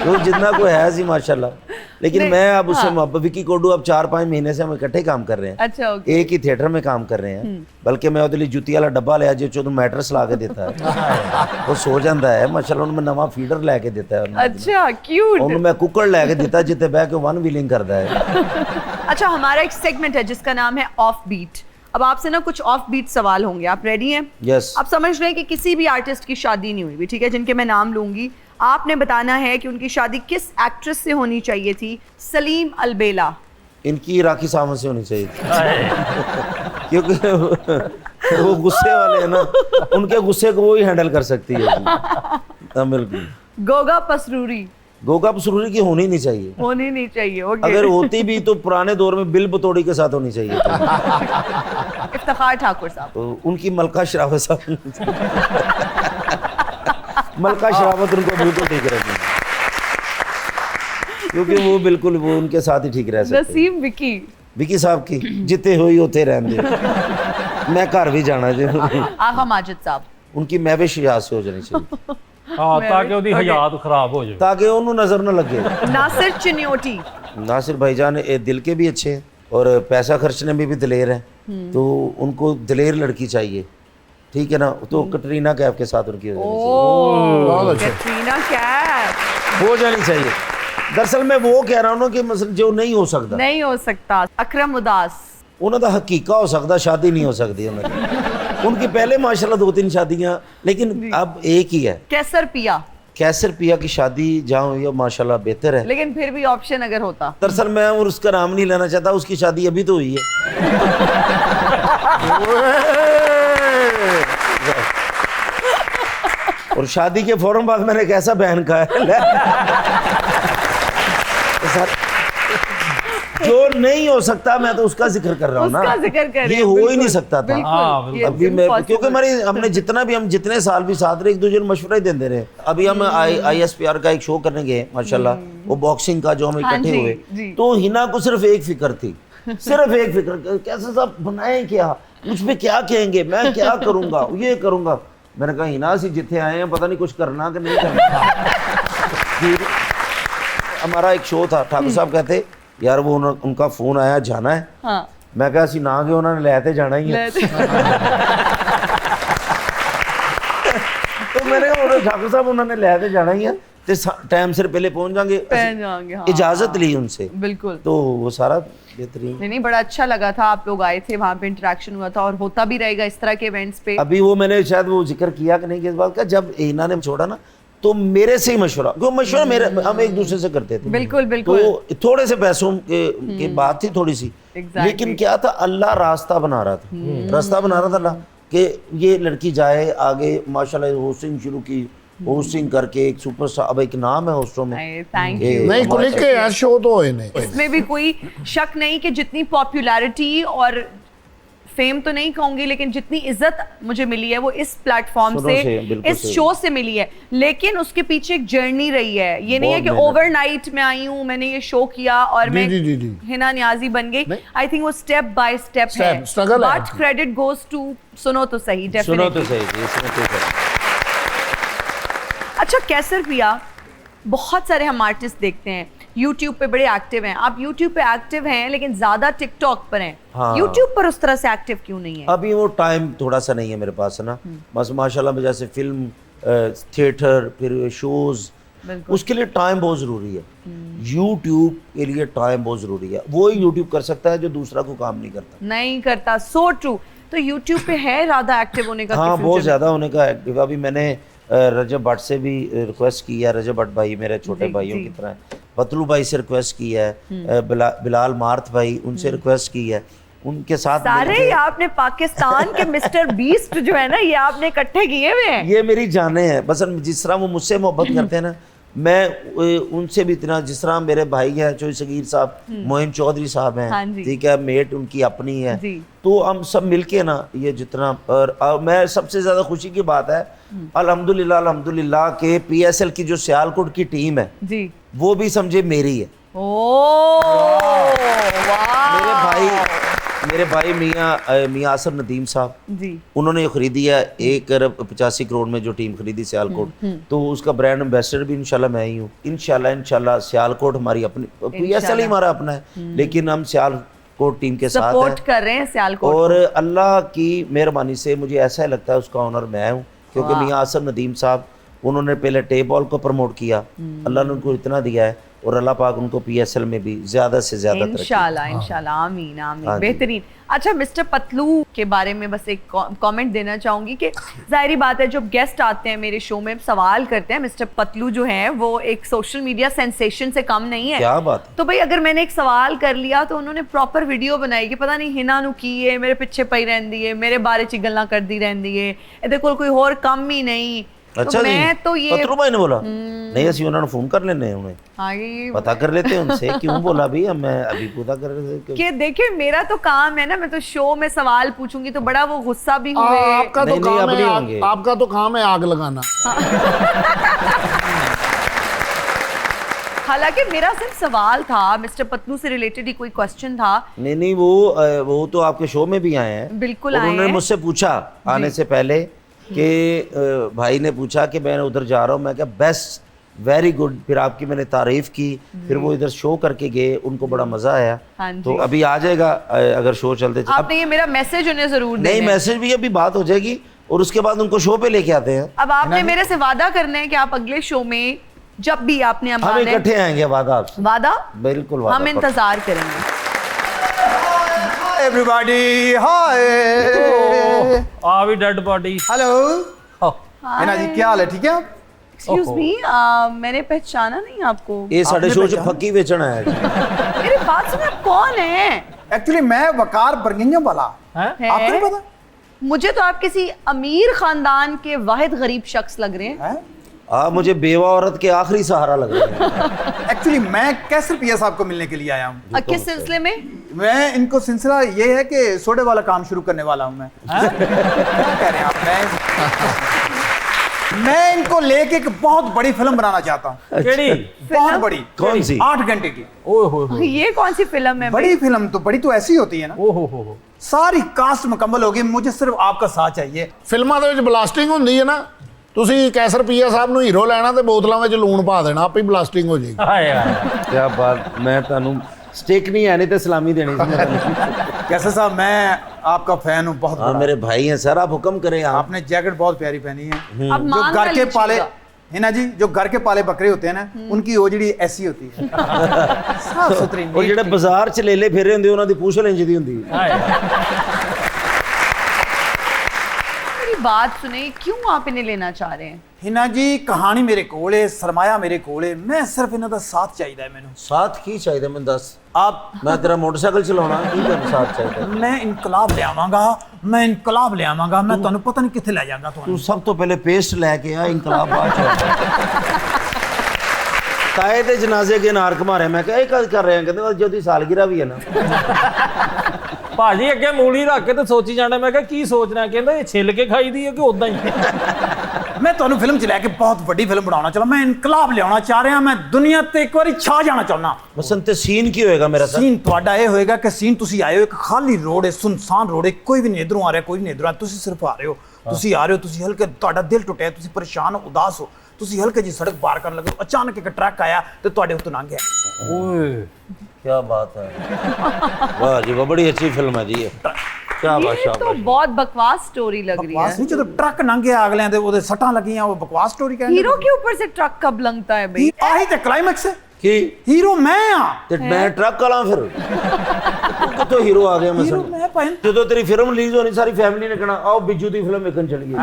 वो जितना कोई है सी माशाल्लाह। लेकिन नहीं, मैं अब उससे हाँ। विकी कोडू अब 4-5 महीने से हम इकट्ठे काम कर रहे हैं। अच्छा, ओके। एक ही थिएटर में काम कर रहे हैं। बल्कि मैं ਉਹਦੇ ਲਈ ਜੁੱਤੀ ਵਾਲਾ ਡੱਬਾ ਲਿਆ ਜੇ ਚੋਂ ਮੈਟਰਸ ਲਾ ਕੇ ਦਿੱਤਾ ਹੈ। ਉਹ ਸੋ ਜਾਂਦਾ ਹੈ ਮਾਸ਼ਾਅੱਲਾ। ਉਹਨੂੰ ਮੈਂ ਨਵਾਂ ਫੀਡਰ ਲੈ ਕੇ ਦਿੱਤਾ ਹੈ ਉਹਨੂੰ। अच्छा, क्यूट। ਉਹਨੂੰ ਮੈਂ ਕੁੱਕੜ ਲੈ ਕੇ ਦਿੱਤਾ ਜਿੱਤੇ ਬਹਿ ਕੇ वन व्हीलिंग करता है। अच्छा, हमारा एक सेगमेंट है जिसका नाम है ऑफ बीट। अब आपसे ना कुछ ऑफ बीट सवाल होंगे, आप रेडी हैं? यस। आप समझ रहे हैं कि किसी भी आर्टिस्ट की शादी नहीं हुई भी, ठीक है, जिनके मैं नाम लूंगी, आपने बताना है कि उनकी शादी किस एक्ट्रेस से होनी चाहिए थी। सलीम अलबेला। इनकी इराकी सामन से होनी चाहिए क्योंकि वो गुस्से वाले हैं ना, उनके गुस्से को वो ही हैंडल कर सकती है। बिल्कुल। गोगा पसरूरी। गोगा पसरूरी की होनी नहीं चाहिए, होनी नहीं चाहिए। ओके। अगर होती भी तो पुराने दौर में बिल बतौड़ी के साथ होनी चाहिए। इफ्तिखार ठाकुर साहब। तो उनकी मलका शरावत साहब मलका शरावत उनको बिल्कुल ठीक रहती है क्योंकि वो बिल्कुल वो उनके साथ ही ठीक रह सकते हैं। नसीम विकी। विकी साहब की जिते हुई होते रहने मैं घर भी जाना जी। आगा माजिद साहब। उनकी महविश यहाँ से हो जानी चाहिए हाँ, ताकि ਉਹਦੀ हयात खराब हो जाए, ताकि उन्होंने नजर न लगे। नासिर चिन्योटी। नासिर भाईजान दिल के भी अच्छे हैं और पैसा खर्चने में भी दिलेर हैं, तो उनको दिलेर लड़की चाहिए, ठीक है ना। तो कटरीना कैफ के साथ उनकी ओह, कैटरीना कैफ हो जानी चाहिए। दरअसल मैं वो कह रहा हूँ ना कि मतलब जो नहीं हो सकता, नहीं हो सकता। अकरम उदास। उन्होंने तो हकीका हो सकता, शादी नहीं हो सकती उनकी पहले माशाल्लाह 2-3 शादियां, लेकिन अब एक ही है। कैसर पिया। कैसर पिया की शादी जहाँ हुई है माशाल्लाह बेहतर है, लेकिन फिर भी ऑप्शन अगर होता। दरअसल मैं और उसका नाम नहीं लेना चाहता, उसकी शादी अभी तो हुई है। और शादी के फौरन बाद मैंने कैसा बहन कहा है जो नहीं हो सकता, मैं तो उसका जिक्र कर रहा हूँ ना, ये हो ही नहीं सकता था अभी। मैं क्योंकि हमने जितना भी हम जितने साल भी साथ रहे, एक दूसरे को मशवरा ही देते रहे। अभी हम ISPR का एक शो करने गए माशाल्लाह, वो बॉक्सिंग का जो हम इकट्ठे हुए, तो हिना को सिर्फ एक फिक्र थी, सिर्फ एक फिक्र, कैसे सब बनाए क्या, मुझ पे क्या कहेंगे, मैं क्या करूंगा, ये करूंगा। मैंने कहा हिना सी जिथे आए हैं पता नहीं कुछ करना कि नहीं करना। हमारा एक शो था, ठाकुर साहब कहते यार वो उनका फोन आया, जाना है। हाँ। मैं कहा असी ना गए, उन्होंने लेते जाना ही है। तो मैंने कहा ठाकुर साहब उन्होंने लेते जाना ही है, तो टाइम से पहले पहुंच जाएंगे। हाँ। इजाजत ली उनसे, बिल्कुल। तो वो सारा बेहतरीन। नहीं, बड़ा अच्छा लगा था, आप लोग आए थे, वहाँ पे इंटरेक्शन हुआ था और होता भी रहेगा इस तरह के इवेंट्स पे। अभी वो मैंने शायद वो जिक्र किया कि नहीं, इस बात का जब हिना ने छोड़ा ना, तो मेरे से ही मशवरा, क्यों मशवरा मेरे हम एक दूसरे से करते थे। बिल्कुल बिल्कुल। तो थोड़े से पैसों के बात थी थोड़ी सी, लेकिन क्या था, अल्लाह रास्ता बना रहा था, रास्ता बना रहा था अल्लाह कि ये लड़की जाए आगे। माशाल्लाह होस्टिंग शुरू की, होस्टिंग करके एक सुपरस्टार, अब एक नाम है होस्टों में। Thank you. नहीं कुल के यार शो तो होए नहीं, इसमें भी कोई शक नहीं कि जितनी पॉपुलैरिटी और फेम तो नहीं कहूंगी, लेकिन जितनी इज्जत मुझे मिली है वो इस प्लेटफॉर्म से, इस शो से मिली है। लेकिन उसके पीछे एक जर्नी रही है, ये नहीं है कि ओवरनाइट में आई हूँ, मैंने ये शो किया और मैं हिना नियाजी बन गई। आई थिंक वो स्टेप बाय स्टेप है, बट क्रेडिट गोज टू सुनो तो सही, डेफिनेटली। अच्छा, कैसर पिया, बहुत सारे हम आर्टिस्ट देखते हैं YouTube पे बड़े एक्टिव हैं, आप YouTube पे एक्टिव हैं लेकिन ज्यादा TikTok पर हैं। हाँ। YouTube पर उस तरह से एक्टिव क्यों नहीं है? अभी वो टाइम थोड़ा सा नहीं है मेरे पास, है ना। बस माशाल्लाह में जैसे फिल्म, थिएटर, फिर शोज, उसके लिए टाइम बहुत जरूरी है। YouTube के लिए टाइम बहुत जरूरी है, वो ही YouTube कर सकता है जो दूसरा को काम नहीं करता। So true. तो YouTube पे है इरादा एक्टिव होने का? हाँ, बहुत ज्यादा होने का एक्टिव। अभी मैंने रजब भट्ट से भी रिक्वेस्ट की है, रजब भट्ट भाई मेरे छोटे भाइयों की तरह, पतलू भाई से रिक्वेस्ट की है, बिलाल मार्थ भाई, उनसे रिक्वेस्ट की है, उनके साथ सारे आपने पाकिस्तान के मिस्टर बीस्ट जो है ना, ये आपने इकट्ठे किए हुए हैं। ये मेरी जाने हैं, बस जिस तरह वो मुझसे मोहब्बत करते हैं ना, मैं उनसे भी इतना, जिस तरह मेरे भाई हैं चौधरी सगीर साहब, मोइन चौधरी साहब हैं, ठीक है, मेट उनकी अपनी है, तो हम सब मिलके ना ये जितना, और मैं सबसे ज्यादा खुशी की बात है अल्हम्दुलिल्लाह के PSL की जो सियालकोट की टीम है जी, वो भी समझे मेरी है। मेरे भाई मियां आसम नदीम साहब जी, उन्होंने खरीदी है 1 अरब 85 करोड़ में जो टीम खरीदी सियालकोट, तो उसका ब्रांड एम्बेसडर भी इंशाल्लाह मैं ही हूँ। इंशाल्लाह सियालकोट हमारी अपनी, PSL ही हमारा अपना है, लेकिन हम सियालकोट टीम के साथ सपोर्ट कर रहे हैं सियालकोट, और अल्लाह की मेहरबानी से मुझे ऐसा लगता है उसका ऑनर मैं हूँ, क्योंकि मियां आसम नदीम साहब उन्होंने पहले टेप बॉल को प्रमोट किया, अल्लाह ने उनको इतना दिया है, और अल्लाह पाक उनको PSL में भी ज़्यादा से ज़्यादा इंशाल्लाह इंशाल्लाह, आमीन आमीन। हाँ जी। बेहतरीन। अच्छा, मिस्टर पतलू के बारे में बस एक कमेंट देना चाहूंगी कि जाहिर बात है जब गेस्ट आते हैं मेरे शो में सवाल करते हैं, मिस्टर पतलू जो है वो एक सोशल मीडिया सेंसेशन से कम नहीं है। क्या बात है। तो भाई अगर मैंने एक सवाल कर लिया तो उन्होंने प्रॉपर वीडियो बनाई कि पता नहीं हिना नु की है, मेरे पीछे पई रहंदी है, मेरे बारे च गल्लां करदी रहंदी है, ਇਹਦੇ ਕੋਲ कोई और काम ही नहीं। अच्छा तो मैं तो ये पतरू भाई ने बोला नहीं, असि उन्होंने फोन कर लेने उन्हें हाँ ये पता कर लेते हैं उनसे क्यों बोला भी, मैं अभी पता कर रहे थे कि देखिए मेरा तो काम है ना, मैं तो शो में सवाल पूछूंगी तो बड़ा वो गुस्सा भी हुए। आपका तो नहीं, काम अब है नहीं होंगे। आपका तो काम है आग लगाना। हालांकि मेरा सिर्फ सवाल था, मिस्टर पतलू से रिलेटेड ही कोई क्वेश्चन था। नहीं वो तो आपके शो में भी आए हैं। बिल्कुल और आए उन्होंने हैं। मुझसे पूछा आने से पहले कि भाई ने पूछा कि मैं उधर जा रहा हूँ, मैं क्या बेस्ट वेरी गुड, फिर आपकी मैंने तारीफ की, फिर वो इधर शो करके गए, उनको बड़ा मजा आया। हाँ जी। तो अभी आ जाएगा अगर शो चलते आपने ये मेरा मैसेज उन्हें जरूर नहीं, देना है। मैसेज भी अभी बात हो जाएगी और उसके बाद उनको शो पे लेके आते हैं। अब आपने मेरे से वादा करना है कि आप अगले शो में जब भी आपने अब हम आना है, इकट्ठे आएंगे वादा आपसे, वादा बिल्कुल वादा हम पक्का। इंतजार करेंगे। Everybody hi. आ भी dead body. Hello Hina ji, क्या हाल है? ठीक है आप? एक्सक्यूज मी, मैंने पहचाना नहीं आपको। ये साढ़े आपने शो च पहचाना? फक्की बेचना है। मेरी बात सुने, आप कौन हैं? एक्चुअली मैं वकार बर्मिंघम वाला। हैं? आपको नहीं पता? मुझे तो आप किसी अमीर खानदान के वाहिद गरीब शख्स लग रहे हैं। हैं? आप मुझे बेवा औरत के आखिरी सहारा लग रहे हैं। एक्चुअली मैं कैसर पिया साहब को मिलने के लिए आया हूँ। किस सिलसिले में? मैं इनको सिलसिला ये है कि सोडे वाला काम शुरू करने वाला हूँ मैं। क्या कह रहे हैं आप? मैं इनको लेके एक बहुत बड़ी फिल्म बनाना चाहता हूँ। केड़ी? बहुत बड़ी। कौन सी? 8 घंटे की ओए होए ये कौन सी फिल्म है? बड़ी फिल्म। तो बड़ी तो ऐसी होती है ना, ओ हो। सारी कास्ट मुकम्मल होगी, मुझे सिर्फ आपका साथ चाहिए। ਫਿਲਮਾਂ ਦੇ ਵਿੱਚ ਬਲਾਸਟਿੰਗ ਹੁੰਦੀ ਹੈ ਨਾ, ਤੁਸੀਂ ਕੈਸਰ ਪੀਆ ਸਾਹਿਬ ਨੂੰ ਹੀਰੋ ਲੈਣਾ ਤੇ ਬੋਤਲਾਂ ਵਿੱਚ ਲੂਣ ਪਾ ਦੇਣਾ, ਆਪੇ ਹੀ ਬਲਾਸਟਿੰਗ ਹੋ ਜਾਏਗੀ। हाय यार। क्या बात, मैं ਤੁਹਾਨੂੰ स्टिक नहीं आने तो सलामी देनी थी मैं ਤੁਹਾਨੂੰ। कैसे साहब, मैं आपका फैन हूँ बहुत हाँ बड़ा। मेरे भाई हैं सर, आप हुक्म करें। आप आपने जैकेट बहुत प्यारी पहनी है। अब जो मांग घर ना के पाले लीजिएगा। है ना जी, जो घर के पाले बकरे होते हैं ना, उनकी ओजड़ी ऐसी होती है, साफ सुथरी। और ਜਿਹੜੇ ਬਾਜ਼ਾਰ ਚ ਲੇਲੇ ਫੇਰੇ ਹੁੰਦੇ ਉਹਨਾਂ ਦੀ ਪੂਛ ਲੈਂਜ ਦੀ ਹੁੰਦੀ ਹੈ। हाय यार। मेरी बात सुने, क्यों आप इन्हें लेना चाह रहे हैं? हिना जी, कहानी मेरे कोल है, सरमाया मेरे कोल है, मैं सिर्फ इन्हां दा साथ चाहिए मैनू। साथ की चाहिए मैं दस, आप मैं तेरा मोटरसाइकिल चलाना की करना साथ चाहिए। मैं इनकलाब ले आवांगा, मैं इनकलाब ले आवांगा, मैं तुहानू पता नहीं किथे ले जाऊंगा तू तुहानू। सब तो पहले पेस्ट लेके आ, इनकलाब बाद ताए दे जनाजे के नारक मारे। मैं कहा कद कर रहे हैं, कहते बस जो दी सालगिरह भी है ना। ਭਾਜੀ ਅੱਗੇ ਮੂਲੀ ਰੱਖ ਕੇ ਤੇ ਸੋਚੀ ਜਾਣਾ, ਮੈਂ ਕਿਹਾ ਕੀ ਸੋਚਣਾ, ਕਹਿੰਦਾ ਇਹ ਛਿੱਲ ਕੇ ਖਾਈਦੀ ਹੈ ਕਿ ਉਦਾਂ ਹੀ। मैं तुहानू फिल्म च लैके बहुत बड़ी फिल्म बनाना चाहता, मैं इनकलाब ले आना चाह रहा, मैं दुनिया ते एक बारी छा जाना चाहना। मसन ते सीन की होएगा मेरा सर? सीन ਤੁਹਾਡਾ ਇਹ ਹੋਏਗਾ ਕਿ ਸੀਨ ਤੁਸੀਂ ਆਏ ਹੋ ਇੱਕ ਖਾਲੀ ਰੋਡ ਹੈ, ਸੁਨਸਾਨ ਰੋਡ ਹੈ, ਕੋਈ ਵੀ ਨਹੀਂ ਇਧਰੋਂ ਆ ਰਿਹਾ, ਕੋਈ ਵੀ ਨਹੀਂ ਇਧਰੋਂ ਆ ਰਿਹਾ, ਤੁਸੀਂ ਸਿਰਫ ਆ ਰਹੇ ਹੋ, ਤੁਸੀਂ ਆ ਰਹੇ ਹੋ, ਤੁਸੀਂ ਹਲਕੇ ਤੁਹਾਡਾ ਦਿਲ ਟੁੱਟਿਆ, ਤੁਸੀਂ ਪਰੇਸ਼ਾਨ ਹੋ, ਉਦਾਸ ਹੋ, ਤੁਸੀਂ ਹਲਕੇ ਜੀ ਸੜਕ ਪਾਰ ਕਰਨ ਲੱਗੇ ਹੋ, ਅਚਾਨਕ ਇੱਕ ਟਰੱਕ ਆਇਆ ਤੇ ਤੁਹਾਡੇ ਉੱਤੋਂ ਲੰਘ ਗਿਆ। ਓਏ क्या बात है, वाह जी वाह, बड़ी अच्छी फिल्म है जी ये। क्या बात, ये तो शाबाश। बहुत बकवास स्टोरी लग रही ਬਕਵਾਸ है। ਨਹੀਂ, ਜਦੋਂ ਟਰੱਕ ਲੰਘ ਗਿਆ ਅਗਲਿਆਂ ਦੇ ਉਹਦੇ ਸੱਟਾਂ ਲੱਗੀਆਂ, ਉਹ ਬਕਵਾਸ ਸਟੋਰੀ ਕਹਿੰਦੇ। हीरो के ऊपर से ट्रक कब लंघता है भाई? ਆਹੀ ਤੇ ਕਲਾਈਮੈਕਸ ਹੈ। की ਹੀਰੋ ਮੈਂ ਆ। ते मैं ट्रक वाला फिर तू कितों हीरो आ गया ਹੀਰੋ मसन? ਮੈਂ ਭਾਈ। ਜਦੋਂ ਤੇਰੀ ਫਿਲਮ ਰਿਲੀਜ਼ ਹੋਣੀ ਸਾਰੀ ਫੈਮਿਲੀ ਨੇ ਕਹਿਣਾ ਆਓ ਬਿੱਜੂ ਦੀ ਫਿਲਮ ਵੇਖਣ ਚੱਲੀਏ।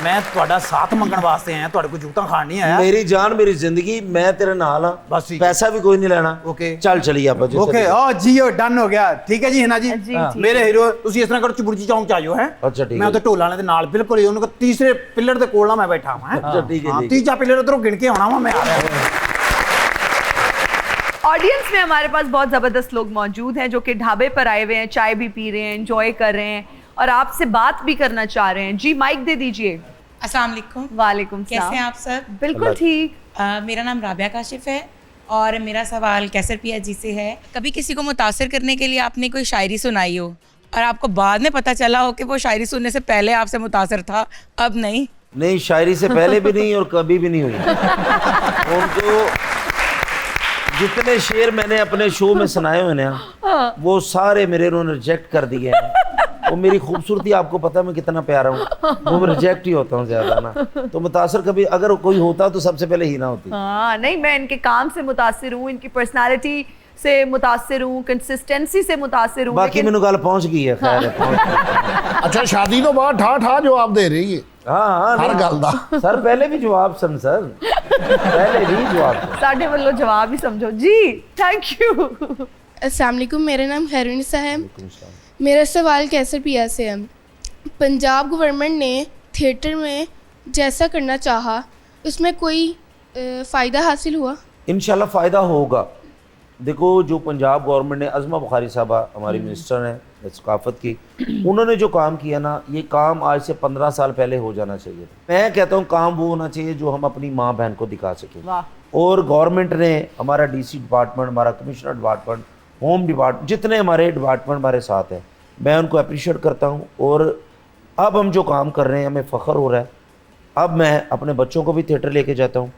ਮੈਂ ਤੁਹਾਡਾ ਸਾਥ ਮੰਗਣ ਵਾਸਤੇ ਆਇਆ, ਤੁਹਾਡੇ ਕੋਲ ਜੂਤਾਂ ਖਾਣ ਨਹੀਂ ਆਇਆ। ਮੇਰੀ ਜਾਨ ਮੇਰੀ ਜ਼ਿੰਦਗੀ, ਮੈਂ ਤੇਰੇ ਨਾਲ ਆ, ਬਸ ਠੀਕ ਹੈ। ਪੈਸਾ ਵੀ ਕੋਈ ਨਹੀਂ ਲੈਣਾ। Okay। ਚੱਲ ਚਲੀਏ ਆਪਾਂ ਜਿੱਥੇ ਓਕੇ, ਓ ਜੀਓ, ਡਨ ਹੋ ਗਿਆ। ਠੀਕ ਹੈ ਜੀ ਹਿਨਾ ਜੀ, जी, ठीक ਮੇਰੇ ਹੀਰੋ ਤੁਸੀਂ ਇਸ ਤਰ੍ਹਾਂ ਕਰੋ, ਚਬੁਰਜੀ ਚੌਂਕ ਚ ਆਇਓ ਹੈ। ਅੱਛਾ, ਠੀਕ ਮੈਂ ਹੈ। ਉਹਦੇ ਢੋਲਾਂ ਵਾਲੇ ਦੇ ਨਾਲ ਬਿਲਕੁਲ ਹੀ ਉਹਨਾਂ ਕੋ ਤੀਸਰੇ ਪਿੱਲਰ ਦੇ ਕੋਲ ਨਾ ਮੈਂ ਬੈਠਾ ਹਾਂ। ਅੱਛਾ, ਠੀਕ ਹੈ, ਹਾਂ, ਠੀਕ। ਤੀਜਾ ਪਿੱਲਰ ਉਧਰੋਂ ਗਿਣ ਕੇ ਆਉਣਾ ਵਾ, ਮੈਂ ਆ ਰਿਹਾ। ऑडियंस में हमारे पास बहुत जबरदस्त लोग मौजूद हैं जो कि ढाबे पर आए हुए हैं, चाय भी पी रहे हैं, एंजॉय कर रहे हैं और आपसे बात भी करना चाह रहे हैं। जी माइक दे दीजिए। अस्सलाम वालेकुम। वालेकुम कैसे सलाम। हैं आप सर? बिल्कुल ठीक। मेरा नाम राबिया काशिफ है और मेरा सवाल कैसर पिया जी से है। कभी किसी को मुतासर करने के लिए आपने कोई शायरी सुनाई हो और आपको बाद में पता चला हो कि वो शायरी सुनने से पहले आपसे मुतासर था, अब नहीं? नहीं, शायरी से पहले भी नहीं और कभी भी नहीं हुई। उनको जितने शेर मैंने अपने शो में सुनाए हुए ना, वो सारे मेरे उन्होंने रिजेक्ट कर दिए हैं। वो मेरी खूबसूरती आपको पता है मैं कितना प्यारा हूँ, वो रिजेक्ट ही होता हूँ ज़्यादा ना, तो मुतासर कभी अगर कोई होता तो सबसे पहले हिना होती। हाँ नहीं, मैं इनके काम से मुतासिर हूँ, इनकी पर्सनालिटी से मुतासिर हूँ, कंसिस्टेंसी से मुतासिर हूँ। बाकी मैंने गल पहुँच गई है, खैर है, पहुँच गई। अच्छा शादी तो बहुत ठा जवाब दे रही है हाँ हर गल दा। सर पहले भी जवाब सन सर, पहले भी जवाब सन। साढ़े वालों जवाब ही समझो जी। Thank you. अस्सलाम वालेकुम, मेरा नाम हैरुनिसा है। मेरा सवाल कैसर पिया से है। पंजाब गवर्नमेंट ने थिएटर में जैसा करना चाहा, उसमें कोई फ़ायदा हासिल हुआ? इंशाल्लाह फ़ायदा होगा। देखो जो पंजाब गवर्नमेंट ने, अज़मा बुखारी साहबा हमारी मिनिस्टर हैं सकाफ़त की, उन्होंने जो काम किया ना, ये काम आज से 15 साल पहले हो जाना चाहिए। मैं कहता हूँ काम वो होना चाहिए जो हम अपनी माँ बहन को दिखा सकें। और गवर्नमेंट ने, हमारा DC डिपार्टमेंट, हमारा कमिश्नर डिपार्टमेंट, होम डिपार्टमेंट, जितने हमारे डिपार्टमेंट हमारे साथ हैं, मैं उनको अप्रिशिएट करता हूँ। और अब हम जो काम कर रहे हैं हमें फ़ख्र हो रहा है। अब मैं अपने बच्चों को भी थिएटर लेके जाता हूँ,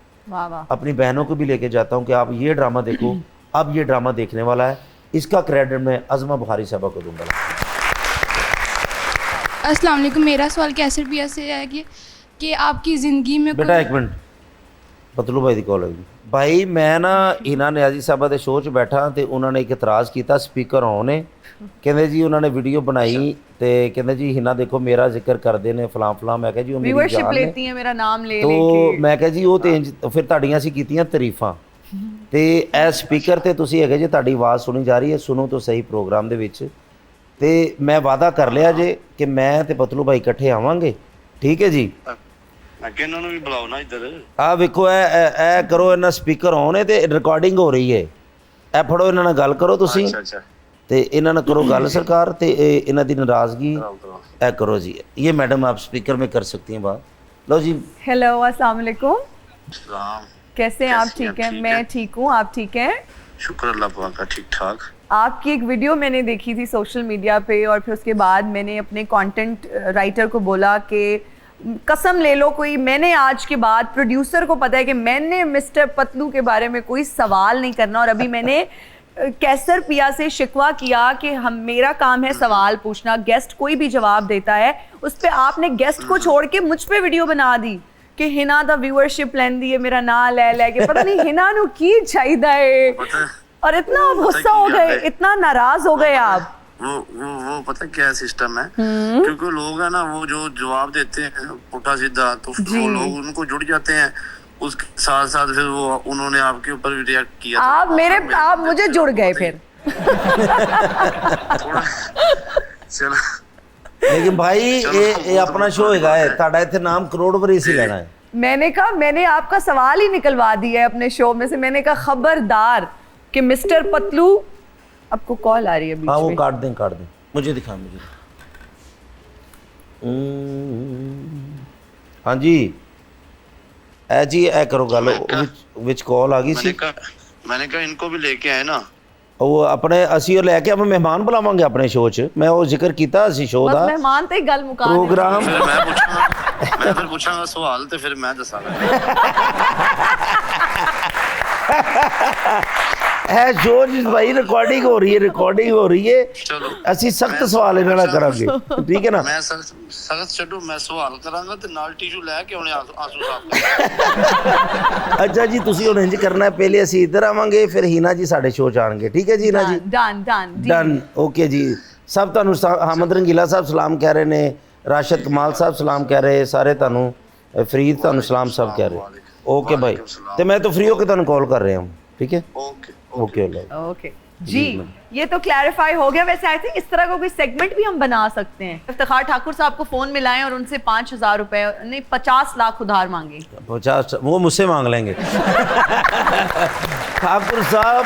अपनी बहनों को भी लेके जाता हूँ कि आप ये ड्रामा देखो, अब ये ड्रामा देखने वाला है। इसका क्रेडिट मैं अज़मा बुखारी साहबा को दूंगा। अस्सलाम वालेकुम, मेरा सवाल कैसर पिया से है कि आपकी ज़िंदगी में बेटा एक मिनट, पतलू भाई दी कॉल है भाई। मैं ना हिना नियाज़ी साहबा के शो च बैठा तो उन्होंने एक इतराज़ किया, स्पीकर ऑन है, कहते जी उन्होंने वीडियो बनाई तो कहते जी हिना देखो मेरा जिक्र करते हैं फलां फलां। मैं कहा जी वो मेरी व्यूअरशिप जान लेती है मेरा नाम ले तो लेके। मैं कहा जी वो तो फिर ਤੁਹਾਡੀਆਂ ਅਸੀਂ ਕੀਤੀਆਂ ਤਾਰੀਫਾਂ ਤੇ ਇਹ ਸਪੀਕਰ ਤੇ ਤੁਸੀਂ ਹੈਗੇ ਜੇ, ਤੁਹਾਡੀ ਆਵਾਜ਼ ਸੁਣੀ ਜਾ ਰਹੀ ਹੈ, ਸੁਣੋ ਤਾਂ ਸਹੀ ਪ੍ਰੋਗਰਾਮ ਦੇ ਵਿੱਚ। ਤੇ ਮੈਂ ਵਾਅਦਾ ਕਰ ਲਿਆ ਜੇ ਕਿ ਮੈਂ ਤੇ ਪਤਲੂ ਭਾਈ ਇਕੱਠੇ ਆਵਾਂਗੇ, ਠੀਕ ਹੈ ਜੀ। ਅੱਗੇ ਇਹਨਾਂ ਨੂੰ ਵੀ ਬੁਲਾਓ ਨਾ ਇੱਧਰ। ਆ ਵੇਖੋ ਇਹ ਕਰੋ, ਇਹਨਾਂ ਸਪੀਕਰ ਔਨ ਹੈ ਤੇ ਰਿਕਾਰਡਿੰਗ ਹੋ ਰਹੀ ਹੈ, ਇਹ ਫੜੋ, ਇਹਨਾਂ ਨਾਲ ਗੱਲ ਕਰੋ ਤੁਸੀਂ ਅੱਛਾ ਤੇ ਇਹਨਾਂ ਨਾਲ ਕਰੋ ਗੱਲ ਸਰਕਾਰ ਤੇ ਇਹਨਾਂ ਦੀ ਨਾਰਾਜ਼ਗੀ ਇਹ ਕਰੋ जी। ये मैडम आप स्पीकर में कर सकती हैं बात। लो जी। हेलो, अस्सलाम वालेकुम, सलाम, कैसे हैं आप? ठीक हैं? मैं ठीक हूँ, आप ठीक हैं? शुक्र अल्लाह पाक का, ठीक ठाक। आपकी एक वीडियो मैंने देखी थी सोशल मीडिया पे, और फिर उसके बाद मैंने अपने कंटेंट राइटर को बोला कि कसम ले लो कोई, मैंने आज के बाद, प्रोड्यूसर को पता है कि मैंने मिस्टर पतलू के बारे में कोई सवाल नहीं करना। और अभी मैंने कैसर पिया से शिकवा किया कि हम, मेरा काम है सवाल पूछना, गेस्ट कोई भी जवाब देता है उस पर आपने गेस्ट को छोड़ के मुझ पे वीडियो बना दी कि हिना दा व्यूअरशिप लेंदी है, मेरा नाम ले के, पता नहीं हिना नु की चाहिदा है। और इतना गुस्सा हो गए, इतना नाराज हो गए आप। वो पता क्या सिस्टम है, क्योंकि लोग है ना वो जो जवाब देते हैं पुठा सीधा, तो वो लोग उनको जुड़ जाते हैं, उसके साथ साथ फिर वो उन्होंने आपके ऊपर भी रिएक्ट किया। आप मुझे जुड़ गए फिर। चलो लेकिन भाई ये अपना शो हैगा है, ਤੁਹਾਡਾ ਇੱਥੇ ਨਾਮ करोड़ वरीस ही लेना है। मैंने कहा, मैंने आपका सवाल ही निकलवा दिया है अपने शो में से। मैंने कहा खबरदार कि मिस्टर पतलू, आपको कॉल आ रही है बीच हाँ वो में। काट दें, मुझे दिखा, मुझे। हाँ जी ए जी ए करो गल विच कॉल आ गई सी। मैंने कहा इनको भी लेके आए ना, वो अपने असी और लेके हम मेहमान बुलावांगे अपने शो च। मैं वो जिक्र कीता असी शो दा मेहमान ते गल मुका प्रोग्राम। फिर मैं पूछांगा सवाल तो फिर मैं दसांगा। है शो जिस भाई रिकॉर्डिंग हो रही है, चलो असी सख्त सवाल इन्हां नाल करांगे, ठीक है ना। मैं सख्त छड्डो, मैं सवाल करांगा ते नाल टिशू लेके आने आंसू साफ। अच्छा जी तुसी हुण इंज करना है, पहले असी इधर आवांगे फिर हिना जी साडे शो च आणगे, ठीक है जी हिना जी। डन ओके जी। सब तुहानू हामिद रंगीला साहब सलाम कह रहे ने, राशिद कमाल साहब सलाम कह रहे, सारे तुहानू फरीद तुहानू सलाम सब कह रहे। ओके भाई, तो मैं तो फ्री होकर तुहानू कॉल कर रहा हूँ, ठीक है। ओके ओके जी, ये तो क्लैरिफाई हो गया। वैसे आई थिंक इस तरह का कोई सेगमेंट भी हम बना सकते हैं। इफ्तिखार ठाकुर साहब को फोन मिलाएं और उनसे 5,000 रुपए, नहीं 50 लाख उधार मांगे। 50 वो मुझसे मांग लेंगे। ठाकुर साहब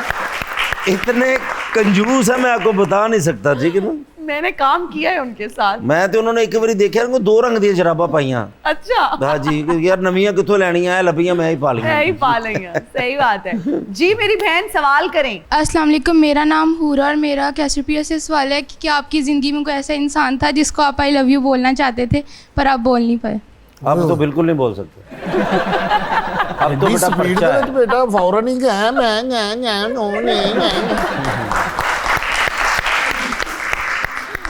इतने कंजूस है, मैं आपको बता नहीं सकता, ठीक है ना। मैंने काम किया है उनके साथ। मैं तो उन्होंने एक बार देखा उनको 2 रंग दी शराबा पाइया। अच्छा हाँ जी, यार नवियां कितों लैनियां है, लभियां मैं ही पा लिया। मैं ही पा लिया, सही बात है जी। मेरी बहन सवाल करें। अस्सलाम वालेकुम, मेरा नाम हूरा और मेरा कैसर पिया से सवाल है कि क्या आपकी ज़िंदगी में कोई ऐसा इंसान था जिसको आप आई लव यू बोलना चाहते थे पर आप बोल नहीं पाए? अब तो बिल्कुल नहीं बोल सकते। अब तो बेटा स्पीड पर्चा है। में बेटा फौरन ही कहा मैं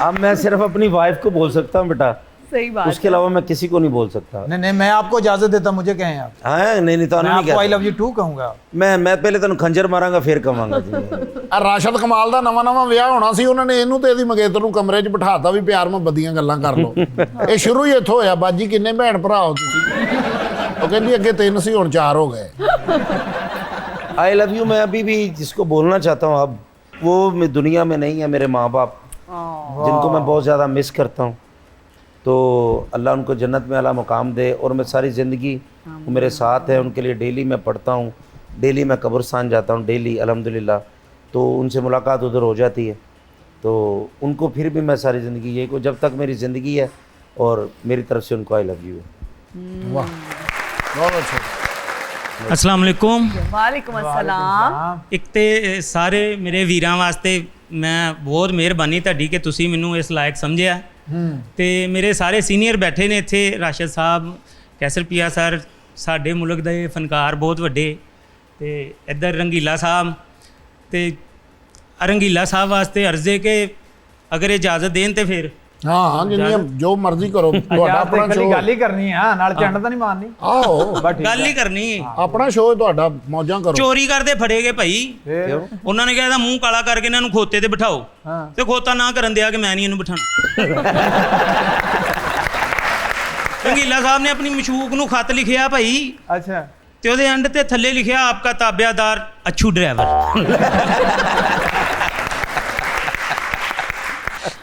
अब मैं सिर्फ अपनी वाइफ को बोल सकता हूँ बेटा, सही बात उसके अलावा मैं किसी को नहीं बोल सकता। नहीं नहीं, मैं आपको इजाजत देता, मुझे कहें आप। हाँ नहीं तो मैं नहीं आपको आई कहता। लव यू टू कहूंगा। मैं पहले तेन खंजर मारांगा फिर कवांगा जी। ਆ ਰਾਸ਼ਦ ਕਮਾਲ ਦਾ ਨਵਾਂ ਵਿਆਹ ਹੋਣਾ ਸੀ, ਉਹਨਾਂ ਨੇ ਇਹਨੂੰ ਤੇ ਇਹਦੀ ਮੰਗੇਤਰ ਨੂੰ ਕਮਰੇ 'ਚ ਬਿਠਾਤਾ ਵੀ ਪਿਆਰ ਮੁਹੱਬਤ ਦੀਆਂ ਗੱਲਾਂ ਕਰ ਲਓ। ਇਹ ਸ਼ੁਰੂ ਹੀ ਇੱਥੋਂ ਹੋਇਆ। ਬਾਜੀ ਕਿੰਨੇ ਭੈਣ ਭਰਾ ਹੋ ਤੁਸੀਂ? ਉਹ ਕਹਿੰਦੀ ਅੱਗੇ 3 ਸੀ ਹੁਣ 4 ਹੋ ਗਏ। आई लव यू मैं अभी भी जिसको बोलना चाहता हूँ अब वो दुनिया में नहीं है, मेरे माँ बाप जिनको मैं बहुत ज़्यादा मिस करता हूँ। तो अल्लाह उनको जन्नत में अला मुकाम दे। और मैं सारी ज़िंदगी वो मेरे साथ है, उनके लिए डेली मैं पढ़ता हूँ, डेली मैं कब्रिस्तान जाता हूँ डेली अल्हम्दुलिल्लाह। तो उनसे मुलाकात उधर हो जाती है। तो उनको फिर भी मैं सारी ज़िंदगी यही को, जब तक मेरी ज़िंदगी है और मेरी तरफ से उनको आई लव यू है। ਵਾਹ ਬਹੁਤ ਅੱਛਾ। अस्सलाम वालेकुम। वालेकुम अस्सलाम। ਇੱਕ ਤੇ ਸਾਰੇ ਮੇਰੇ ਵੀਰਾਂ ਵਾਸਤੇ ਮੈਂ ਬਹੁਤ ਮਿਹਰਬਾਨੀ ਤੁਹਾਡੀ ਕਿ ਤੁਸੀਂ ਮੈਨੂੰ ਇਸ ਲਾਇਕ ਸਮਝਿਆ। ਤੇ ਮੇਰੇ ਸਾਰੇ ਸੀਨੀਅਰ ਬੈਠੇ ਨੇ ਇੱਥੇ, ਰਾਸ਼ਦ ਸਾਹਿਬ, ਕੈਸਰ ਪੀਆ ਸਰ, ਸਾਡੇ ਮੁਲਕ ਦੇ ਫਨਕਾਰ ਬਹੁਤ ਵੱਡੇ, ਤੇ ਇੱਧਰ ਰੰਗੀਲਾ ਸਾਹਿਬ। ਤੇ ਰੰਗੀਲਾ ਸਾਹਿਬ ਵਾਸਤੇ ਅਰਜ਼ ਹੈ ਕਿ ਅਗਰ ਇਜਾਜ਼ਤ ਦੇਣ ਤੇ ਫਿਰ ਹਾਂ ਜਿੰਨੀ ਜੋ ਮਰਜ਼ੀ ਕਰੋ, ਤੁਹਾਡਾ ਆਪਣਾ ਸ਼ੋਅ। ਗੱਲ ਹੀ ਕਰਨੀ ਆ, ਨਾਲ ਚੰਡ ਤਾਂ ਨਹੀਂ ਮਾਰਨੀ। ਆਹੋ ਗੱਲ ਹੀ ਕਰਨੀ। ਆਪਣਾ ਸ਼ੋਅ ਤੁਹਾਡਾ, ਮੌਜਾਂ ਕਰੋ। ਚੋਰੀ ਕਰਦੇ ਫੜੇ ਗਏ ਭਾਈ, ਉਹਨਾਂ ਨੇ ਕਿਹਾ ਇਹਦਾ ਮੂੰਹ ਕਾਲਾ ਕਰਕੇ ਇਹਨਾਂ ਨੂੰ ਖੋਤੇ ਤੇ ਬਿਠਾਓ, ਤੇ ਖੋਤਾ ਨਾ ਕਰਨ ਦਿਆ ਕਿ ਮੈਂ ਨਹੀਂ ਇਹਨੂੰ ਬਿਠਾਣਾ। ਰੰਗੀਲਾ ਸਾਹਿਬ ਨੇ ਆਪਣੀ ਮਸ਼ੂਕ ਨੂੰ ਖੱਤ ਲਿਖਿਆ ਭਾਈ। ਅੱਛਾ। ਤੇ ਉਹਦੇ ਐਂਡ ਤੇ ਥੱਲੇ ਲਿਖਿਆ ਆਪਕਾ ਤਾਬਿਆਦਾਰ ਅੱਛੂ ਡਰਾਈਵਰ।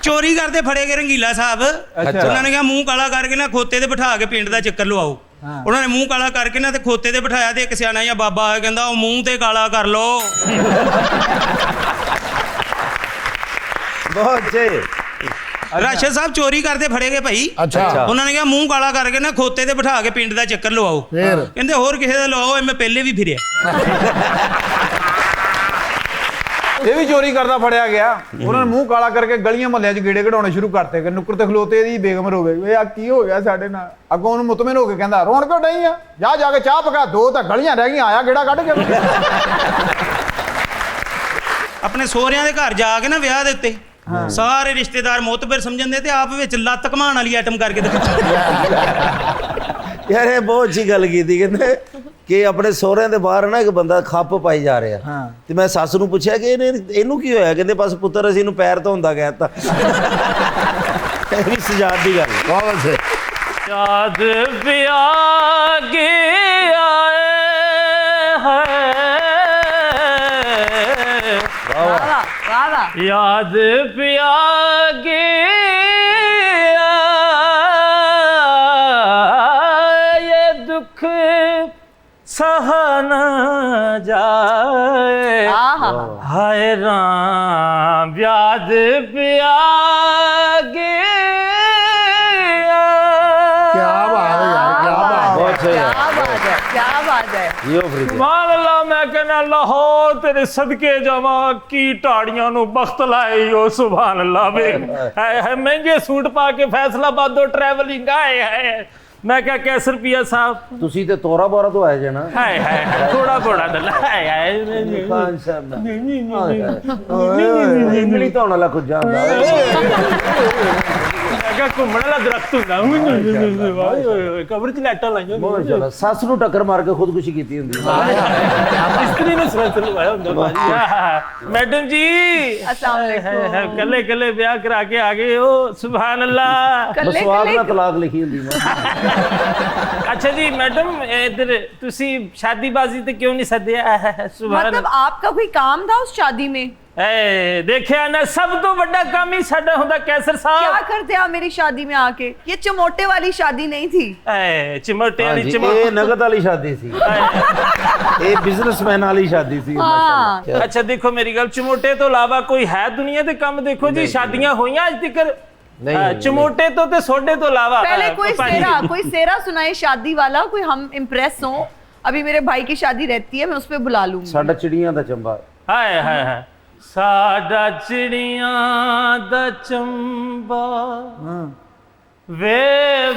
ਚੋਰੀ ਕਰਦੇ ਫੜੇ ਗਏ ਰੰਗੀਲਾ ਸਾਹਿਬ। ਉਹਨਾਂ ਨੇ ਕਿਹਾ ਮੂੰਹ ਕਾਲਾ ਕਰਕੇ ਨਾ ਖੋਤੇ ਤੇ ਬਿਠਾ ਕੇ ਪਿੰਡ ਦਾ ਚੱਕਰ ਲਵਾਓ। ਉਹਨਾਂ ਨੇ ਮੂੰਹ ਕਾਲਾ ਕਰਕੇ ਨਾ ਤੇ ਖੋਤੇ ਤੇ ਬਿਠਾਇਆ, ਤੇ ਇੱਕ ਸਿਆਣਾ ਜਿਹਾ ਬਾਬਾ ਆਇਆ, ਕਹਿੰਦਾ ਉਹ ਮੂੰਹ ਤੇ ਕਾਲਾ ਕਰ ਲੋ। बहुत अच्छे। ਰਾਸ਼ਦ ਸਾਹਿਬ ਚੋਰੀ ਕਰਦੇ ਫੜੇ ਗਏ ਭਾਈ। ਅੱਛਾ ਉਹਨਾਂ ਨੇ ਕਿਹਾ ਮੂੰਹ ਕਾਲਾ ਕਰਕੇ ਨਾ ਖੋਤੇ ਤੇ ਬਿਠਾ ਕੇ ਪਿੰਡ ਦਾ ਚੱਕਰ ਲਵਾਓ। ਫਿਰ ਕਹਿੰਦੇ ਹੋਰ ਕਿਸੇ ਦਾ ਲਵਾਓ, ਮੈਂ ਪਹਿਲੇ ਵੀ ਫਿਰਿਆ। ਇਹ ਵੀ ਚੋਰੀ ਕਰਦਾ ਫੜਿਆ ਗਿਆ। ਉਹਨਾਂ ਨੇ ਮੂੰਹ ਕਾਲਾ ਕਰਕੇ ਗਲੀਆਂ ਮਹੱਲਿਆਂ 'ਚ ਗੇੜੇ ਕਢਾਉਣੇ ਸ਼ੁਰੂ ਕਰਤੇ ਕਿ ਨੁੱਕਰ ਤੇ ਖਲੋਤੇ ਇਹਦੀ ਬੇਗਮ ਰੋਵੇ, ਵੇ ਆ ਕੀ ਹੋ ਗਿਆ ਸਾਡੇ ਨਾਲ। ਅੱਗੋਂ ਉਹਨੂੰ ਮੁਤਮਿਨ ਹੋ ਕੇ ਕਹਿੰਦਾ ਰੋਣ ਕਿਉਂ ਡਈ ਆ, ਜਾ ਕੇ ਚਾਹ ਪਕਾ, 2 ਤਾਂ ਗਲੀਆਂ ਰਹਿ ਗਈਆਂ, ਆਇਆ ਗੇੜਾ ਕੱਢ ਕੇ। ਆਪਣੇ ਸਹੁਰਿਆਂ ਦੇ ਘਰ ਜਾ ਕੇ ਨਾ ਵਿਆਹ ਦੇ ਉੱਤੇ ਸਾਰੇ ਰਿਸ਼ਤੇਦਾਰ ਮੋਤਬਰ ਸਮਝਣਦੇ, ਤੇ ਆਪ ਵਿੱਚ ਲੱਤ ਘਮਾਉਣ ਵਾਲੀ ਆਈਟਮ ਕਰਕੇ यार ये बहुत अच्छी गल की थी, कहते कि अपने सोहरिਆਂ ਦੇ ਬਾਹਰ ਨਾ ਇੱਕ ਬੰਦਾ ਖੱਪ ਪਾਈ ਜਾ ਰਿਹਾ। ਤੇ ਮੈਂ ਸੱਸ ਨੂੰ ਪੁੱਛਿਆ ਕਿ ਇਹਨੂੰ ਕੀ ਹੋਇਆ, ਕਹਿੰਦੇ ਬਸ ਪੁੱਤਰ ਅਸੀਂ ਇਹਨੂੰ ਪੈਰ ਧੋਂਦਾ ਕਹਿਤਾ। ਇਹ ਵੀ ਸਜਾਦ ਦੀ ਗੱਲ। ਬਹੁਤ ਅੱਛੇ। याद पिया के आए हैं, वाह वाह वाह। याद पिया के ये दुख सहा न जाए, हाय राम याद पिया के। क्या बात है यार, क्या बात है। बहुत सही क्या है। बात है, क्या बात है। यो फ्रिज सुभान अल्लाह, मैं कहना लाहौर तेरे सदके जावा की टाड़ियां नु बख्त लाए हो। सुभान अल्लाह वे है महंगे सूट पा के फैसलाबादों ट्रैवलिंग आए है। मैं क्या कैसर पिया साहब ਤੁਸੀਂ ਤੇ ਤੋਰਾ ਬੋਰਾ ਤੋਂ ਆਏ ਜੇ ਨਾ। हाय हाय थोड़ा थोड़ा तो लाए है। ਖਾਨ ਸਾਹਿਬ ਦਾ ਇੰਗਲੀ ਧੋਣ ਵਾਲਾ ਕੁਝ ਜਾਂਦਾ। मैं क्या घूमने वाला दरख्त हुंदा कबर च लाइटां लाइयां ਮਾਸ਼ਾਅੱਲਾ। ਸੱਸ ਨੂੰ ਟੱਕਰ ਮਾਰ ਕੇ ਖੁਦਕੁਸ਼ੀ ਕੀਤੀ ਹੁੰਦੀ। इस्त्री ने सिर लवाया हुंदा भाजी। मैडम जी अस्सलाम वालेकुम। कल्ले कल्ले ब्याह करा के आ गए हो। सुभान अल्लाह। ਮਸਵਾਕ ਨਾਲ ਤਲਾਕ ਲਿਖੀ ਹੁੰਦੀ। अच्छा जी मैडम, इधर तुसी शादीबाजी ते क्यों नहीं सद्या? सुभान मतलब आपका कोई काम था उस शादी में? ए देखिया ना, सब तो बड़ा काम ही साडा हुंदा कैसर क्या साहब। करते आप मेरी शादी में आके? ये चमोटे वाली शादी नहीं थी। ए चिमटे वाली ਇਹ ਨਗਦ ਵਾਲੀ ਸ਼ਾਦੀ ਸੀ, ਇਹ ਬਿਜ਼ਨਸਮੈਨ ਵਾਲੀ ਸ਼ਾਦੀ ਸੀ। ਮਾਸ਼ਾਅੱਲਾ। अच्छा देखो मेरी गल, चमोटे तो अलावा कोई है दुनिया ते काम? देखो जी शादियां होइयां अज तक चमोटे तो ते सोडे तो अलावा। पहले कोई सेरा सुनाए शादी वाला, कोई हम इम्प्रेस हो। अभी मेरे भाई की शादी रहती है, मैं उस पे बुला लूंगी। ਸਾਡਾ ਚਿੜੀਆਂ ਦਾ ਚੰਬਾ। हाय हाय हाय साडा चिड़ियां दा चंबा वे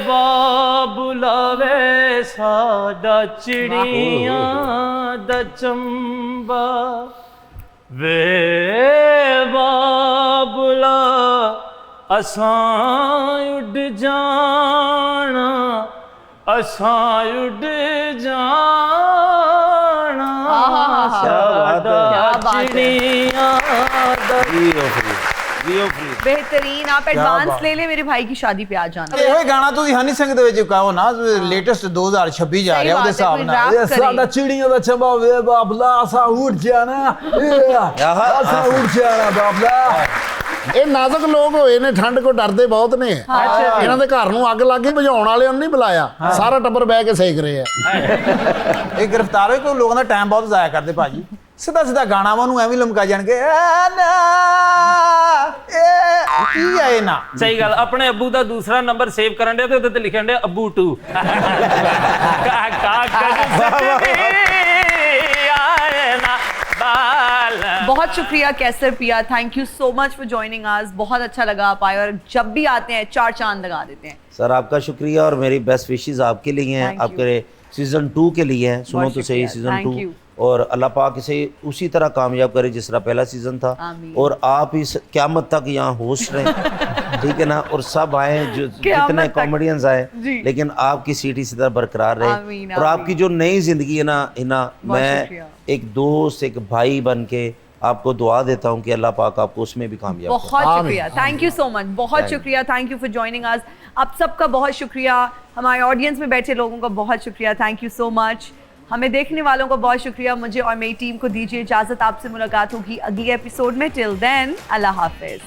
बाबुलावे, साडा चिड़ियां दा चंबा वे बाबुला असां उड़ जाना, असां उड़ जाना, साडा चिड़ियां दा। बेहतरीन। आप एडवांस ले ले मेरे भाई की शादी पे आ जाना। ਇਹੋ ਹੀ ਗਾਣਾ ਤੁਸੀਂ ਹਨੀ ਸਿੰਘ ਦੇ ਵਿੱਚ ਗਾਓ ਨਾ, ਲੇਟੈਸਟ 2026 ਜਾ ਰਿਹਾ ਉਹਦੇ ਹਿਸਾਬ ਨਾਲ। rap ਕਰੇ। ਸਾਡਾ ਚਿੜੀਆਂ ਦਾ ਚੰਬਾ ਵੇ ਬਾਬਲਾ, ਅਸਾਂ ਉੱਡ ਜਾਣਾ, ਅਸਾਂ ਉੱਡ ਜਾਣਾ ਬਾਬਲਾ। ਇਹ ਨਾਜ਼ੁਕ ਲੋਕ ਹੋਏ ਨੇ, ਠੰਡ ਕੋ ਡਰਦੇ ਬਹੁਤ ਨੇ। ਇਹਨਾਂ ਦੇ ਘਰ ਨੂੰ ਅੱਗ ਲੱਗ ਗਈ, ਬੁਝਾਉਣ ਵਾਲਿਆਂ ਨੂੰ ਨਹੀਂ ਬੁਲਾਇਆ, ਸਾਰਾ ਟੱਬਰ ਬਹਿ ਕੇ ਸੇਕ ਰਹੇ ਆ। ਇਹ ਗ੍ਰਿਫਤਾਰ ਹੋਏ ਕੋਈ ਲੋਕਾਂ ਦਾ ਟਾਈਮ ਬਹੁਤ ਜ਼ਾਇਆ ਕਰਦੇ ਭਾਜੀ। ਸਿੱਧਾ ਸਿੱਧਾ ਗਾਣਾ ਵਾ ਉਹਨੂੰ ਐਵੇਂ ਲਮਕਾ ਜਾਣਗੇ, ਕੀ ਆਏ ਨਾ। ਸਹੀ ਗੱਲ। ਆਪਣੇ ਅੱਬੂ ਦਾ ਦੂਸਰਾ ਨੰਬਰ ਸੇਵ ਕਰਨ ਦੇ ਤੇ ਉਹਦੇ ਤੇ ਲਿਖਣ ਦੇ ਅੱਬੂ 2। बहुत शुक्रिया कैसर पिया, thank you so much for joining us. बहुत अच्छा लगा आप आए और जब भी आते हैं 4 चांद लगा देते हैं। सर आपका शुक्रिया और मेरी बेस्ट विशेस आपके लिए हैं, Thank you. आपके सीजन 2 के लिए हैं। सुनो तो सही शुक्रिया, सीजन thank 2 you. और अल्लाह पाक इसे उसी तरह कामयाब करे जिस तरह पहला सीजन था। आमीन। और आप इस क़यामत तक यहाँ होस्ट रहें, ठीक है ना। और सब आए जो जितने तक। कॉमेडियंस आए, जी। लेकिन आपकी सीट इसी तरह बरकरार रहे। आमीन, और आपकी जो नई जिंदगी है ना हिना, मैं शुक्रिया। एक दोस्त एक भाई बन के आपको दुआ देता हूँ कि अल्लाह पाक आपको उसमें भी कामयाब करे। बहुत शुक्रिया, थैंक यू सो मच। बहुत शुक्रिया, thank you for joining us. आप सबका बहुत शुक्रिया, हमारे ऑडियंस में बैठे लोगों का बहुत शुक्रिया, थैंक यू सो मच। हमें देखने वालों को बहुत शुक्रिया। मुझे और मेरी टीम को दीजिए इजाजत, आपसे मुलाकात होगी अगले एपिसोड में। टिल देन अल्लाह हाफिज।